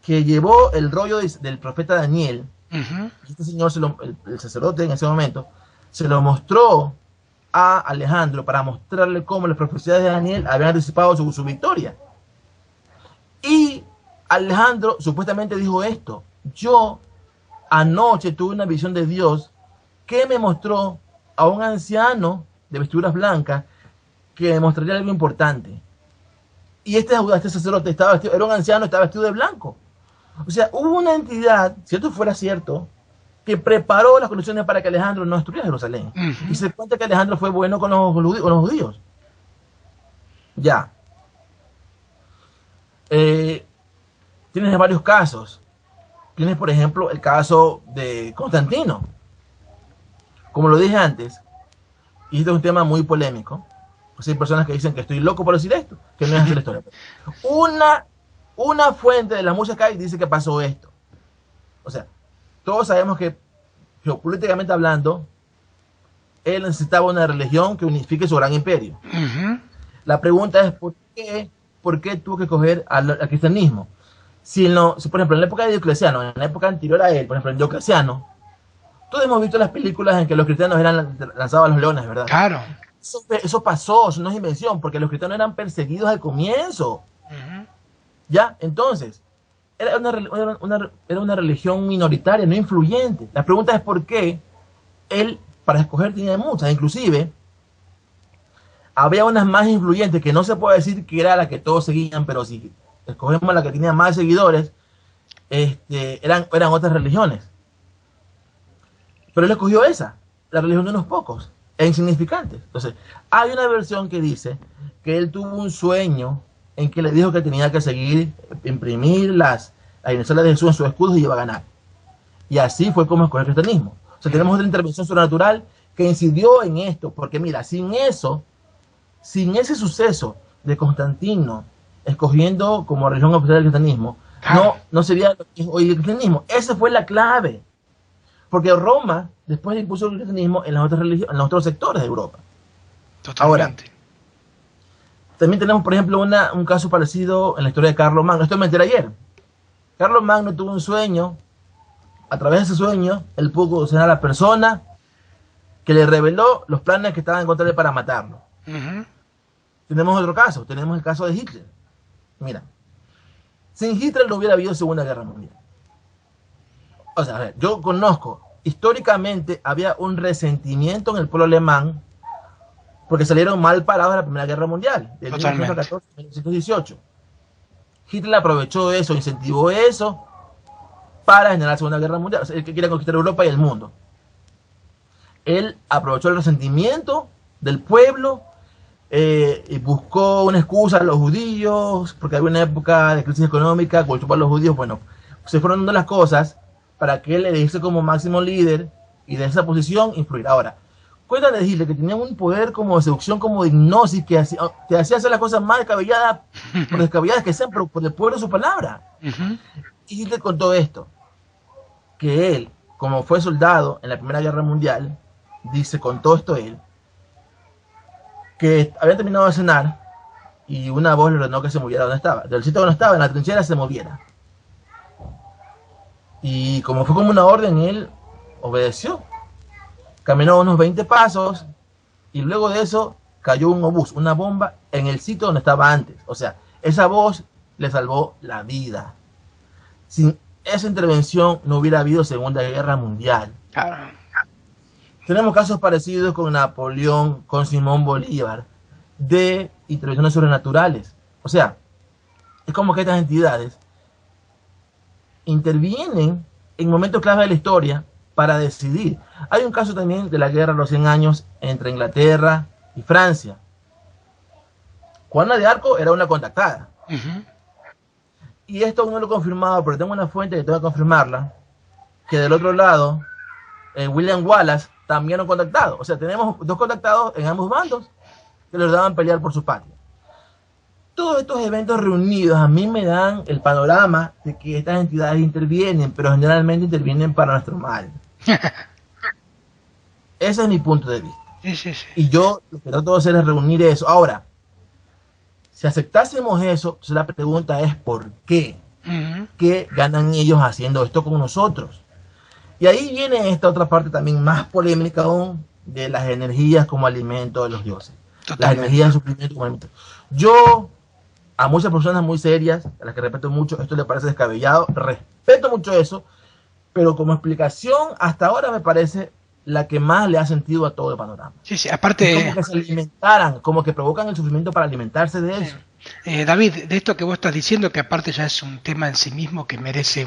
que llevó el rollo del profeta Daniel. Uh-huh. Y este señor, el sacerdote en ese momento, se lo mostró a Alejandro para mostrarle cómo las profecías de Daniel habían anticipado su victoria. Y Alejandro supuestamente dijo esto: yo anoche tuve una visión de Dios que me mostró a un anciano de vestiduras blancas que me mostraría algo importante. Y este sacerdote estaba vestido, era un anciano, estaba vestido de blanco. O sea, hubo una entidad, si esto fuera cierto, que preparó las condiciones para que Alejandro no destruyera Jerusalén. Uh-huh. Y se cuenta que Alejandro fue bueno con los judíos. Ya. Tienes varios casos. Tienes, por ejemplo, el caso de Constantino. Como lo dije antes, y este es un tema muy polémico, pues hay personas que dicen que estoy loco por decir esto, que no es así la historia. Una fuente de la música dice que pasó esto. O sea, todos sabemos que, geopolíticamente hablando, él necesitaba una religión que unifique su gran imperio. Uh-huh. La pregunta es, ¿por qué tuvo que coger al cristianismo? Si, por ejemplo, en la época de Diocleciano, en la época anterior a él, por ejemplo, en Diocleciano, todos hemos visto las películas en que los cristianos eran lanzados a los leones, ¿verdad?
Claro.
Eso pasó, eso no es invención, porque los cristianos eran perseguidos al comienzo. Uh-huh. ¿Ya? Entonces, era una religión minoritaria, no influyente. La pregunta es por qué él, para escoger, tenía muchas. Inclusive, había unas más influyentes que no se puede decir que era la que todos seguían, pero si escogemos la que tenía más seguidores, eran otras religiones. Pero él escogió esa, la religión de unos pocos, e insignificantes. Entonces, hay una versión que dice que él tuvo un sueño en que le dijo que tenía que seguir, imprimir las iniciales de Jesús en sus escudos y iba a ganar. Y así fue como escogió el cristianismo. O sea, tenemos otra intervención sobrenatural que incidió en esto, porque mira, sin ese suceso de Constantino escogiendo como religión oficial el cristianismo, no sería lo que es hoy el cristianismo. Esa fue la clave. Porque Roma después impuso el cristianismo en las otras religiones, en los otros sectores de Europa.
Totalmente.
Ahora, también tenemos, por ejemplo, un caso parecido en la historia de Carlos Magno. Esto me enteré ayer. Carlos Magno tuvo un sueño. A través de ese sueño, él pudo conocer a la persona que le reveló los planes que estaban en contra de él para matarlo. Uh-huh. Tenemos otro caso. Tenemos el caso de Hitler. Mira, sin Hitler no hubiera habido Segunda Guerra Mundial. O sea, a ver, yo conozco, históricamente había un resentimiento en el pueblo alemán porque salieron mal parados de la Primera Guerra Mundial, de 1914 a 1918. Hitler aprovechó eso, incentivó eso para generar la Segunda Guerra Mundial. O sea, él quería conquistar Europa y el mundo. Él aprovechó el resentimiento del pueblo y buscó una excusa a los judíos, porque había una época de crisis económica, culpó a los judíos. Bueno, se fueron dando las cosas para que él le diese como máximo líder y de esa posición influir. Ahora, cuenta de Hitler que tenía un poder como de seducción, como de hipnosis, que te hacía hacer las cosas más descabelladas, por descabelladas que sean, pero por el poder de su palabra. Y Hitler contó esto, que él, como fue soldado en la Primera Guerra Mundial, dice, contó esto él, que habían terminado de cenar y una voz le ordenó que se moviera donde estaba. Del sitio donde estaba, en la trinchera, se moviera. Y como fue como una orden, él obedeció. Caminó unos 20 pasos y luego de eso cayó un obús, una bomba, en el sitio donde estaba antes. O sea, esa voz le salvó la vida. Sin esa intervención no hubiera habido Segunda Guerra Mundial.
Claro.
Tenemos casos parecidos con Napoleón, con Simón Bolívar, de intervenciones sobrenaturales. O sea, es como que estas entidades intervienen en momentos clave de la historia para decidir. Hay un caso también de la guerra de los 100 años entre Inglaterra y Francia. Juana de Arco era una contactada. Y esto aún no lo he confirmado, pero tengo una fuente que tengo que confirmarla, que del otro lado, William Wallace también un contactado. O sea, tenemos dos contactados en ambos bandos que les daban pelear por su patria. Todos estos eventos reunidos a mí me dan el panorama de que estas entidades intervienen, pero generalmente intervienen para nuestro mal. Ese es mi punto de vista.
Sí.
Y yo lo que trato de hacer es reunir eso. Ahora, si aceptásemos eso, entonces la pregunta es ¿por qué? ¿Qué ganan ellos haciendo esto con nosotros? Y ahí viene esta otra parte también más polémica aún, de las energías como alimento de los dioses. Totalmente. Las energías de sufrimiento como alimento. Yo, a muchas personas muy serias, a las que respeto mucho, esto le parece descabellado, respeto mucho eso, pero como explicación, hasta ahora me parece la que más le ha sentido a todo el panorama.
Sí, aparte...
Es como que se alimentaran, como que provocan el sufrimiento para alimentarse de eso.
David, de esto que vos estás diciendo, que aparte ya es un tema en sí mismo que merece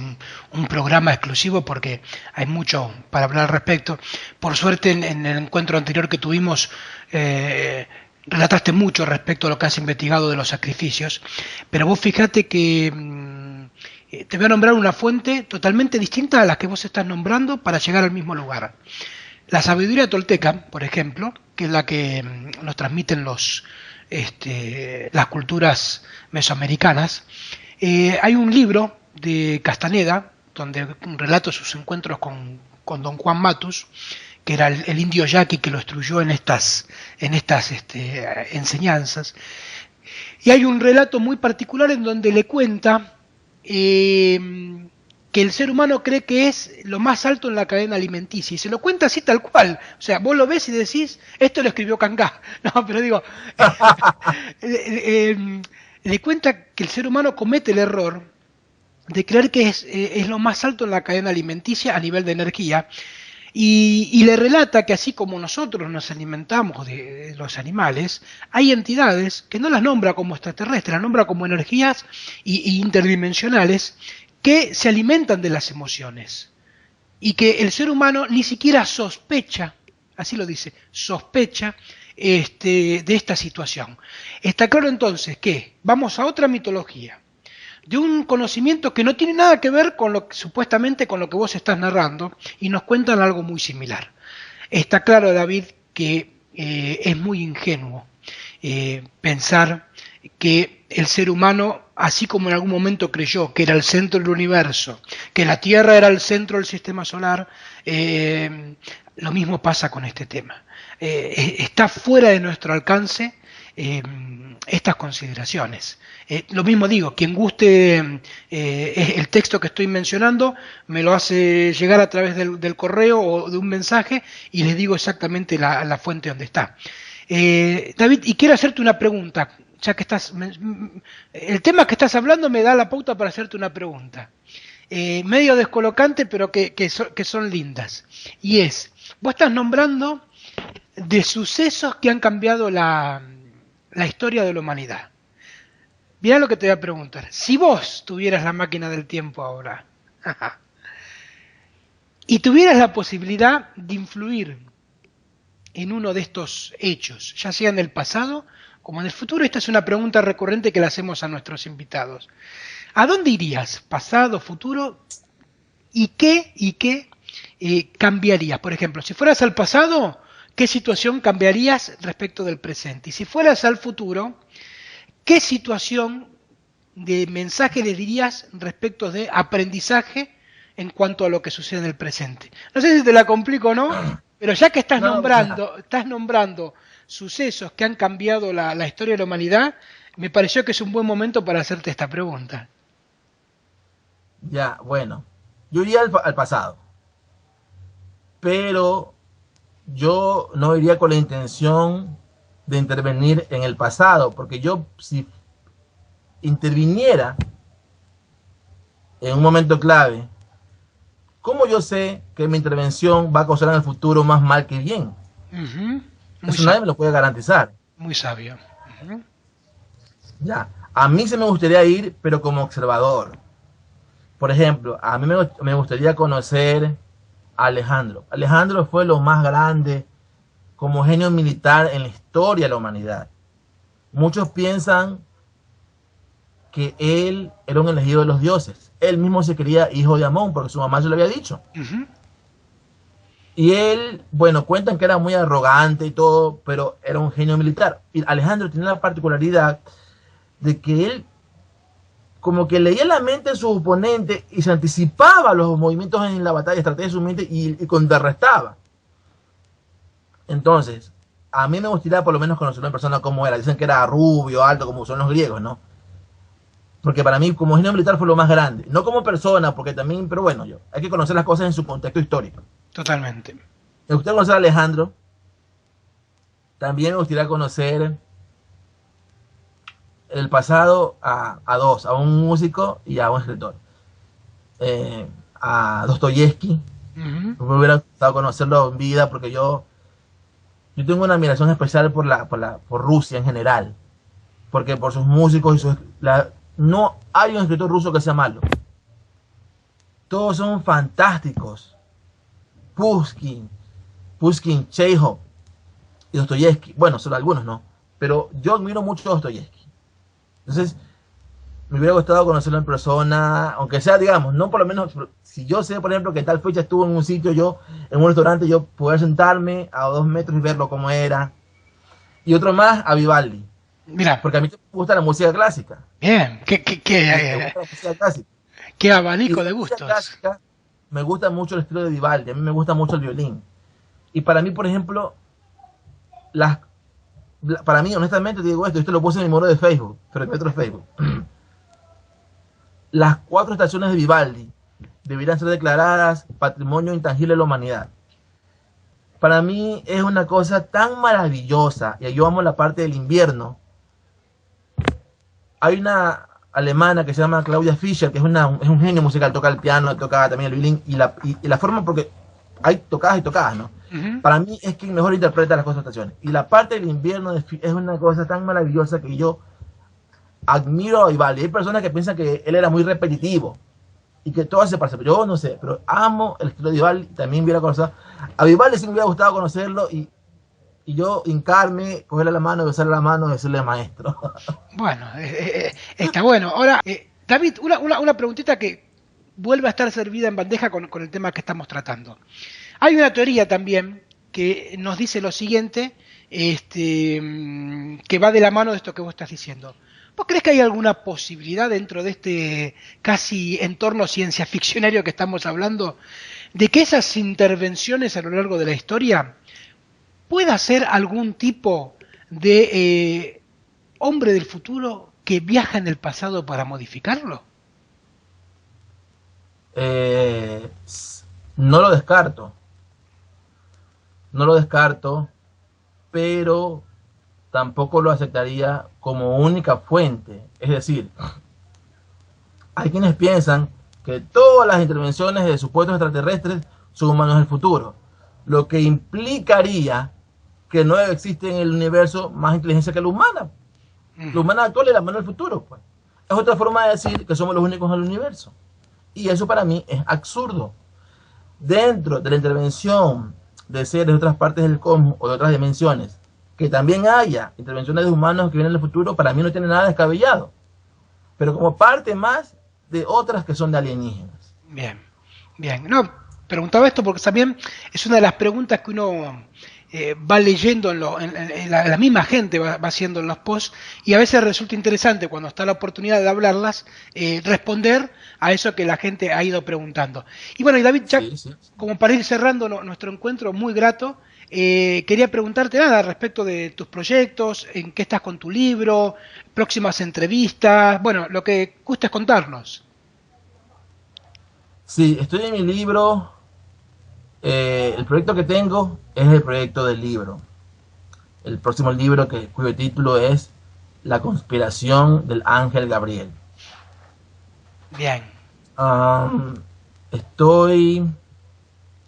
un programa exclusivo porque hay mucho para hablar al respecto. Por suerte en el encuentro anterior que tuvimos relataste mucho respecto a lo que has investigado de los sacrificios, pero vos fíjate que te voy a nombrar una fuente totalmente distinta a la que vos estás nombrando para llegar al mismo lugar. La sabiduría tolteca, por ejemplo, que es la que nos transmiten las culturas mesoamericanas, hay un libro de Castaneda donde relata sus encuentros con don Juan Matus, que era el indio yaqui que lo instruyó en estas enseñanzas, y hay un relato muy particular en donde le cuenta que el ser humano cree que es lo más alto en la cadena alimenticia, y se lo cuenta así tal cual. O sea, vos lo ves y decís, esto lo escribió Kangá. No, pero digo, le cuenta que el ser humano comete el error de creer que es lo más alto en la cadena alimenticia a nivel de energía, y le relata que así como nosotros nos alimentamos de los animales, hay entidades que no las nombra como extraterrestres, las nombra como energías y interdimensionales, que se alimentan de las emociones y que el ser humano ni siquiera sospecha, así lo dice, sospecha de esta situación. Está claro entonces que vamos a otra mitología, de un conocimiento que no tiene nada que ver con supuestamente con lo que vos estás narrando, y nos cuentan algo muy similar. Está claro, David, que es muy ingenuo pensar que el ser humano, así como en algún momento creyó que era el centro del universo, que la Tierra era el centro del sistema solar, lo mismo pasa con este tema. Está fuera de nuestro alcance estas consideraciones. Lo mismo digo, quien guste el texto que estoy mencionando, me lo hace llegar a través del correo o de un mensaje y les digo exactamente la fuente donde está. David, y quiero hacerte una pregunta, ya que el tema que estás hablando me da la pauta para hacerte una pregunta, medio descolocante, pero que son lindas, y vos estás nombrando de sucesos que han cambiado la historia de la humanidad. Mirá lo que te voy a preguntar. Si vos tuvieras la máquina del tiempo ahora y tuvieras la posibilidad de influir en uno de estos hechos, ya sea en el pasado como en el futuro, esta es una pregunta recurrente que le hacemos a nuestros invitados. ¿A dónde irías? ¿Pasado, futuro? ¿Y qué cambiarías? Por ejemplo, si fueras al pasado, ¿qué situación cambiarías respecto del presente? Y si fueras al futuro, ¿qué situación de mensaje le dirías respecto de aprendizaje en cuanto a lo que sucede en el presente? No sé si te la complico o no, pero ya que estás nombrando sucesos que han cambiado la historia de la humanidad, me pareció que es un buen momento para hacerte esta pregunta.
Ya, bueno, yo iría al pasado, pero yo no iría con la intención de intervenir en el pasado, porque yo si interviniera en un momento clave, ¿cómo yo sé que mi intervención va a causar en el futuro más mal que bien? Eso nadie me lo puede garantizar.
Muy sabio.
Ya, a mí se me gustaría ir, pero como observador. Por ejemplo, a mí me gustaría conocer a Alejandro. Alejandro fue lo más grande como genio militar en la historia de la humanidad. Muchos piensan que él era un elegido de los dioses. Él mismo se creía hijo de Amón, porque su mamá se lo había dicho. Y él, bueno, cuentan que era muy arrogante y todo, pero era un genio militar. Y Alejandro tenía la particularidad de que él como que leía la mente de su oponente y se anticipaba a los movimientos en la batalla, estrategia de su mente y contrarrestaba. Entonces, a mí me gustaría por lo menos conocer a una persona como era. Dicen que era rubio, alto, como son los griegos, ¿no? Porque para mí, como genio militar, fue lo más grande. No como persona, porque también, pero bueno, hay que conocer las cosas en su contexto histórico.
Totalmente.
Me gustaría conocer a Alejandro. También me gustaría conocer el pasado a un músico y a un escritor. A Dostoyevsky. Me hubiera gustado conocerlo en vida porque yo tengo una admiración especial por Rusia en general. Porque por sus músicos y no hay un escritor ruso que sea malo. Todos son fantásticos. Pushkin, Chekhov y Dostoyevsky. Bueno, solo algunos no. Pero yo admiro mucho a Dostoyevsky. Entonces, me hubiera gustado conocerlo en persona, aunque sea, digamos, no por lo menos, si yo sé, por ejemplo, que tal fecha estuvo en un sitio, yo, en un restaurante, yo poder sentarme a 2 metros y verlo como era. Y otro más, a Vivaldi.
Mira.
Porque a mí me gusta la música clásica.
Bien, qué abanico de gustos.
Clásica, me gusta mucho el estilo de Vivaldi, a mí me gusta mucho el violín. Y para mí, por ejemplo, para mí, honestamente, te digo esto lo puse en mi muro de Facebook, Ferrometro Facebook. Las 4 estaciones de Vivaldi deberían ser declaradas Patrimonio Intangible de la Humanidad. Para mí es una cosa tan maravillosa, y yo amo la parte del invierno. Hay una alemana que se llama Claudia Fischer, que es un genio musical, toca el piano, toca también el violín, y la forma, porque hay tocadas y tocadas, ¿no? Para mí es quien mejor interpreta las 4 estaciones. Y la parte del invierno es una cosa tan maravillosa que yo admiro a Vivaldi. Hay personas que piensan que él era muy repetitivo y que todo se parece, pero yo no sé, pero amo el estilo de Vivaldi. También hubiera conocido a Vivaldi, sí me hubiera gustado conocerlo y yo hincarme, cogerle la mano, besarle la mano y decirle maestro.
Bueno, está bueno. Ahora, David, una preguntita que vuelve a estar servida en bandeja con el tema que estamos tratando. Hay una teoría también que nos dice lo siguiente, que va de la mano de esto que vos estás diciendo. ¿Vos crees que hay alguna posibilidad dentro de este casi entorno ciencia ficcionario que estamos hablando, de que esas intervenciones a lo largo de la historia pueda ser algún tipo de hombre del futuro que viaja en el pasado para modificarlo?
No lo descarto. No lo descarto, pero tampoco lo aceptaría como única fuente. Es decir, hay quienes piensan que todas las intervenciones de supuestos extraterrestres son humanos del futuro, lo que implicaría que no existe en el universo más inteligencia que la humana. La humana actual es la humana del futuro, pues. Es otra forma de decir que somos los únicos en el universo. Y eso para mí es absurdo. Dentro de la intervención de seres de otras partes del cosmos o de otras dimensiones Que también haya intervenciones de humanos que vienen del futuro, para mí no tiene nada descabellado. Pero como parte más de otras que son de alienígenas.
Bien, bien. No, preguntaba esto porque también es una de las preguntas que uno va leyendo la misma gente va haciendo en los posts y a veces resulta interesante cuando está la oportunidad de hablarlas, responder a eso que la gente ha ido preguntando. Y bueno, y David, ya
Sí, sí.
como para ir cerrando nuestro encuentro muy grato, quería preguntarte nada respecto de tus proyectos, en qué estás con tu libro, próximas entrevistas, bueno, lo que gustes contarnos.
Sí, estoy en mi libro. El proyecto que tengo es el proyecto del libro. El próximo libro cuyo título es La conspiración del ángel Gabriel.
Bien,
Um, Estoy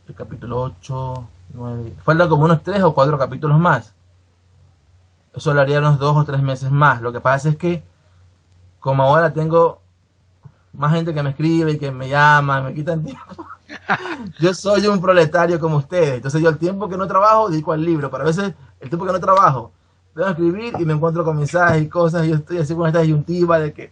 el capítulo 8 9. Faltan como unos 3 o 4 capítulos más. Eso lo haría unos 2 o 3 meses más. Lo que pasa es que como ahora tengo más gente que me escribe y que me llama, me quitan tiempo. Yo soy un proletario como ustedes, entonces yo el tiempo que no trabajo dedico al libro, pero a veces el tiempo que no trabajo tengo que escribir y me encuentro con mensajes y cosas y yo estoy así con esta disyuntiva de que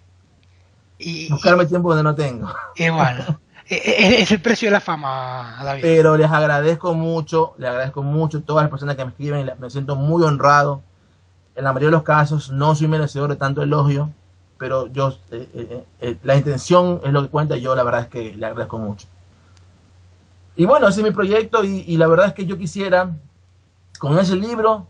y
buscarme tiempo donde no tengo.
igual, es el precio de la fama, David.
Pero les agradezco mucho a todas las personas que me escriben, me siento muy honrado. En la mayoría de los casos no soy merecedor de tanto elogio, pero la intención es lo que cuenta y yo la verdad es que le agradezco mucho. Y bueno, ese es mi proyecto y la verdad es que yo quisiera con ese libro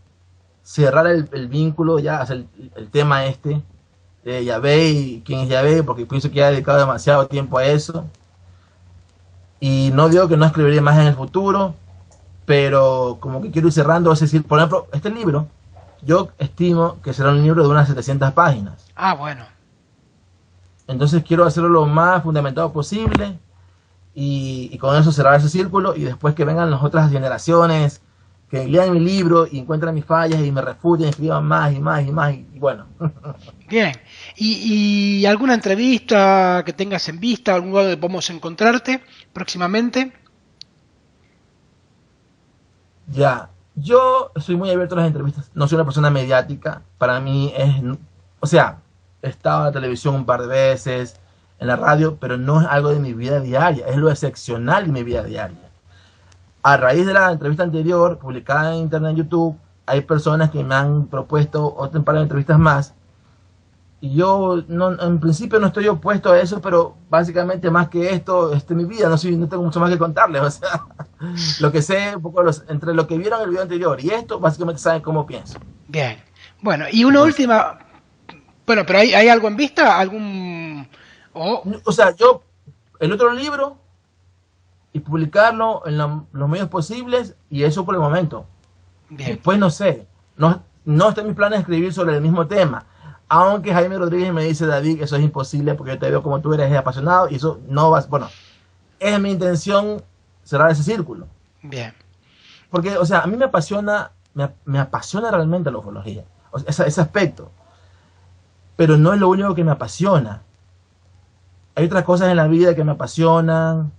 cerrar el vínculo, ya hacer el tema de Yahvé y quién es Yahvé, porque pienso que ya he dedicado demasiado tiempo a eso. Y no digo que no escribiré más en el futuro, pero como que quiero ir cerrando, es decir, por ejemplo, este libro, yo estimo que será un libro de unas 700 páginas.
Ah, bueno,
Entonces quiero hacerlo lo más fundamentado posible y con eso cerrar ese círculo y después que vengan las otras generaciones que lean mi libro y encuentran mis fallas y me refuten, escriban más y más y más y bueno.
bien. Y alguna entrevista que tengas en vista, algún lugar donde podamos encontrarte próximamente?
Ya, yo soy muy abierto a las entrevistas, no soy una persona mediática, para mí o sea, he estado en la televisión un par de veces, en la radio, pero no es algo de mi vida diaria, es lo excepcional de mi vida diaria. A raíz de la entrevista anterior, publicada en internet, en YouTube, hay personas que me han propuesto otro par de entrevistas más. Y yo, no, en principio, no estoy opuesto a eso, pero básicamente más que esto, mi vida, no tengo mucho más que contarles. O sea, lo que sé, un poco entre lo que vieron en el video anterior y esto, básicamente saben cómo pienso.
Bien. Bueno, y una
Entonces,
última, bueno, pero ¿hay algo en vista? ¿Algún... Oh,
o sea, el otro libro y publicarlo en los medios posibles, y eso por el momento.
bien,
Después no sé, no está en mis planes escribir sobre el mismo tema. Aunque Jaime Rodríguez me dice, David, eso es imposible porque yo te veo como tú eres apasionado y eso no va. Bueno, es mi intención cerrar ese círculo.
bien.
Porque, o sea, a mí me apasiona realmente la ufología, o sea, ese aspecto. Pero no es lo único que me apasiona. Hay otras cosas en la vida que me apasionan.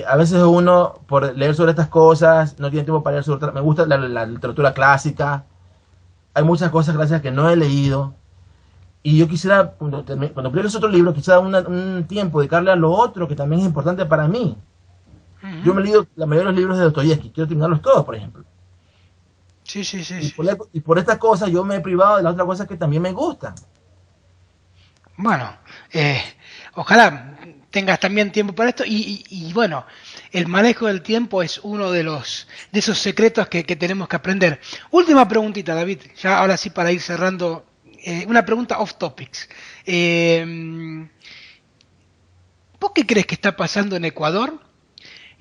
A veces uno, por leer sobre estas cosas, no tiene tiempo para leer sobre otras. Me gusta la literatura clásica. Hay muchas cosas gracias que no he leído. Y yo quisiera, cuando publiques otro libro, quisiera un tiempo dedicarle a lo otro que también es importante para mí. Yo
Ujú.
me he leído la mayoría de los libros de Dostoyevsky, quiero terminarlos todos, por ejemplo.
Sí, sí, sí,
Y
sí.
por estas cosas yo me he privado de las otras cosas que también me gustan.
Bueno, eh, ojalá tengas también tiempo para esto y bueno, el manejo del tiempo es uno de esos secretos que tenemos que aprender. Última preguntita, David, ya ahora sí para ir cerrando, una pregunta off topics. Eh, ¿Vos qué crees que está pasando en Ecuador?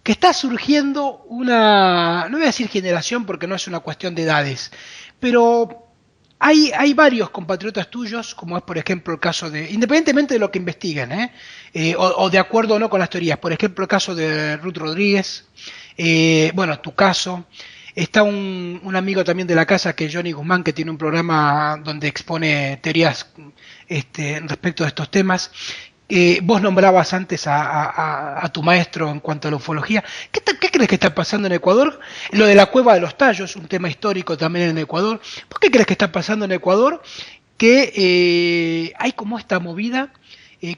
Que está surgiendo una, no voy a decir generación porque no es una cuestión de edades, pero hay varios compatriotas tuyos, como es por ejemplo el caso de, independientemente de lo que investiguen, o de acuerdo o no con las teorías, por ejemplo el caso de Ruth Rodríguez, bueno, tu caso, está un amigo también de la casa que es Johnny Guzmán, que tiene un programa donde expone teorías respecto de estos temas, Vos nombrabas antes a tu maestro en cuanto a la ufología. ¿Qué crees que está pasando en Ecuador? Lo de la Cueva de los Tallos, un tema histórico también en Ecuador. ¿Por qué crees que está pasando en Ecuador? Que hay como esta movida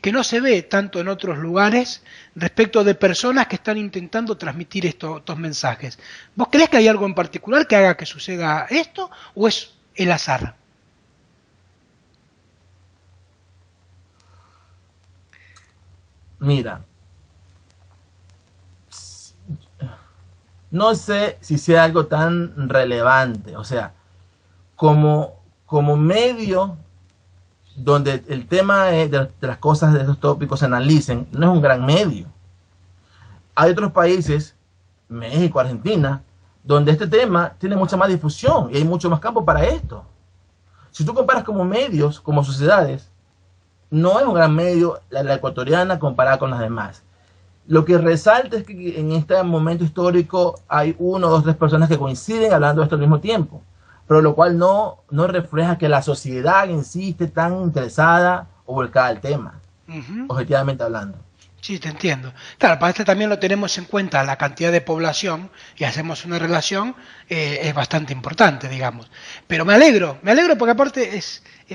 que no se ve tanto en otros lugares respecto de personas que están intentando transmitir estos mensajes. ¿Vos crees que hay algo en particular que haga que suceda esto o es el azar?
Mira, no sé si sea algo tan relevante, o sea, como medio donde el tema de las cosas de esos tópicos se analicen, no es un gran medio. Hay otros países, México, Argentina, donde este tema tiene mucha más difusión y hay mucho más campo para esto. Si tú comparas como medios, como sociedades, no es un gran medio la ecuatoriana comparada con las demás. Lo que resalta es que en este momento histórico hay 1, 2, 3 personas que coinciden hablando de esto al mismo tiempo, pero lo cual no refleja que la sociedad en sí esté tan interesada o volcada al tema, objetivamente hablando.
Sí, te entiendo. Claro, para esto también lo tenemos en cuenta, la cantidad de población, y hacemos una relación, es bastante importante, digamos. Pero me alegro porque aparte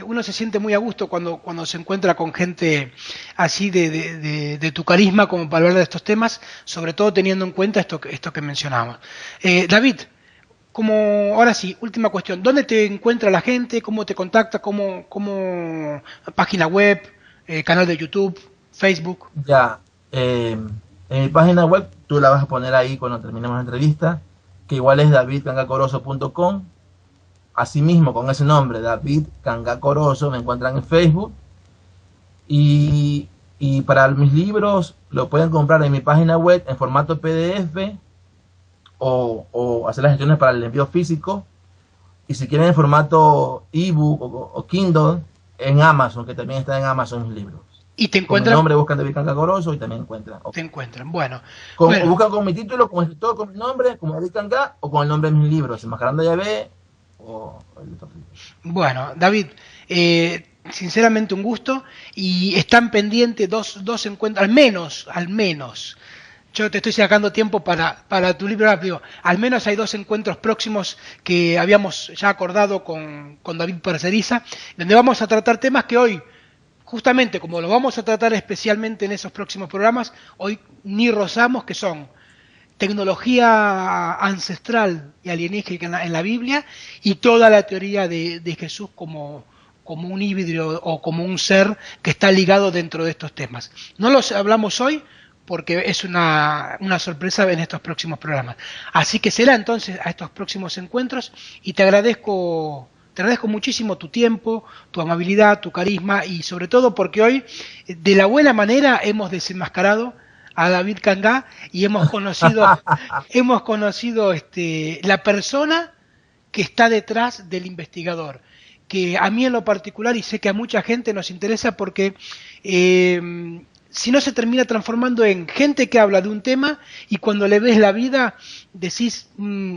uno se siente muy a gusto cuando se encuentra con gente así de tu carisma como para hablar de estos temas, sobre todo teniendo en cuenta esto que mencionamos. David, ahora sí, última cuestión, ¿dónde te encuentra la gente? ¿Cómo te contacta? ¿Cómo página web, canal de YouTube, Facebook?
Ya, en mi página web, tú la vas a poner ahí cuando terminemos la entrevista, que igual es davidcangacoroso.com. Asimismo, con ese nombre, David Cangacoroso, me encuentran en Facebook. Y para mis libros, lo pueden comprar en mi página web en formato PDF o hacer las gestiones para el envío físico. Y si quieren en formato ebook o Kindle, en Amazon, que también está en Amazon mis libros.
Y te
Con mi
encuentran.
nombre buscan David Cangacoroso y también encuentran.
Te encuentran. Bueno.
O buscan con mi título, como escritor, con mi nombre, como David Cangá, o con el nombre de mis libros, Enmascarando Yahvé o el otro libro.
Bueno, David, sinceramente un gusto. Y están pendientes dos encuentros, al menos. Yo te estoy sacando tiempo para tu libro rápido. Al menos hay 2 encuentros próximos que habíamos ya acordado con David Parceriza, donde vamos a tratar temas que hoy, justamente como lo vamos a tratar especialmente en esos próximos programas, hoy ni rozamos, que son tecnología ancestral y alienígena en la Biblia y toda la teoría de Jesús como un híbrido o como un ser que está ligado dentro de estos temas. No los hablamos hoy porque es una sorpresa en estos próximos programas. Así que será entonces a estos próximos encuentros y te agradezco muchísimo tu tiempo, tu amabilidad, tu carisma y sobre todo porque hoy de la buena manera hemos desenmascarado a David Cangá y hemos conocido la persona que está detrás del investigador, que a mí en lo particular y sé que a mucha gente nos interesa porque si no se termina transformando en gente que habla de un tema y cuando le ves la vida decís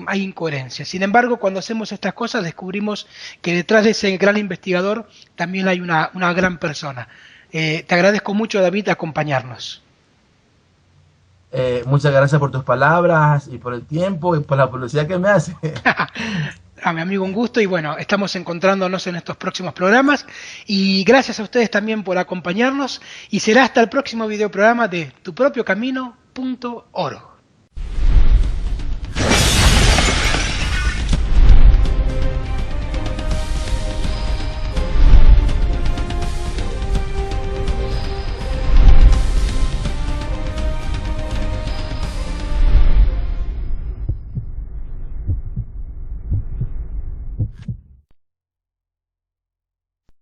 hay incoherencia. Sin embargo, cuando hacemos estas cosas descubrimos que detrás de ese gran investigador también hay una gran persona. Te agradezco mucho, David, acompañarnos.
Muchas gracias por tus palabras y por el tiempo y por la publicidad que me hace.
A mi amigo un gusto y bueno, estamos encontrándonos en estos próximos programas y gracias a ustedes también por acompañarnos y será hasta el próximo videoprograma de Tu Propio Camino.oro.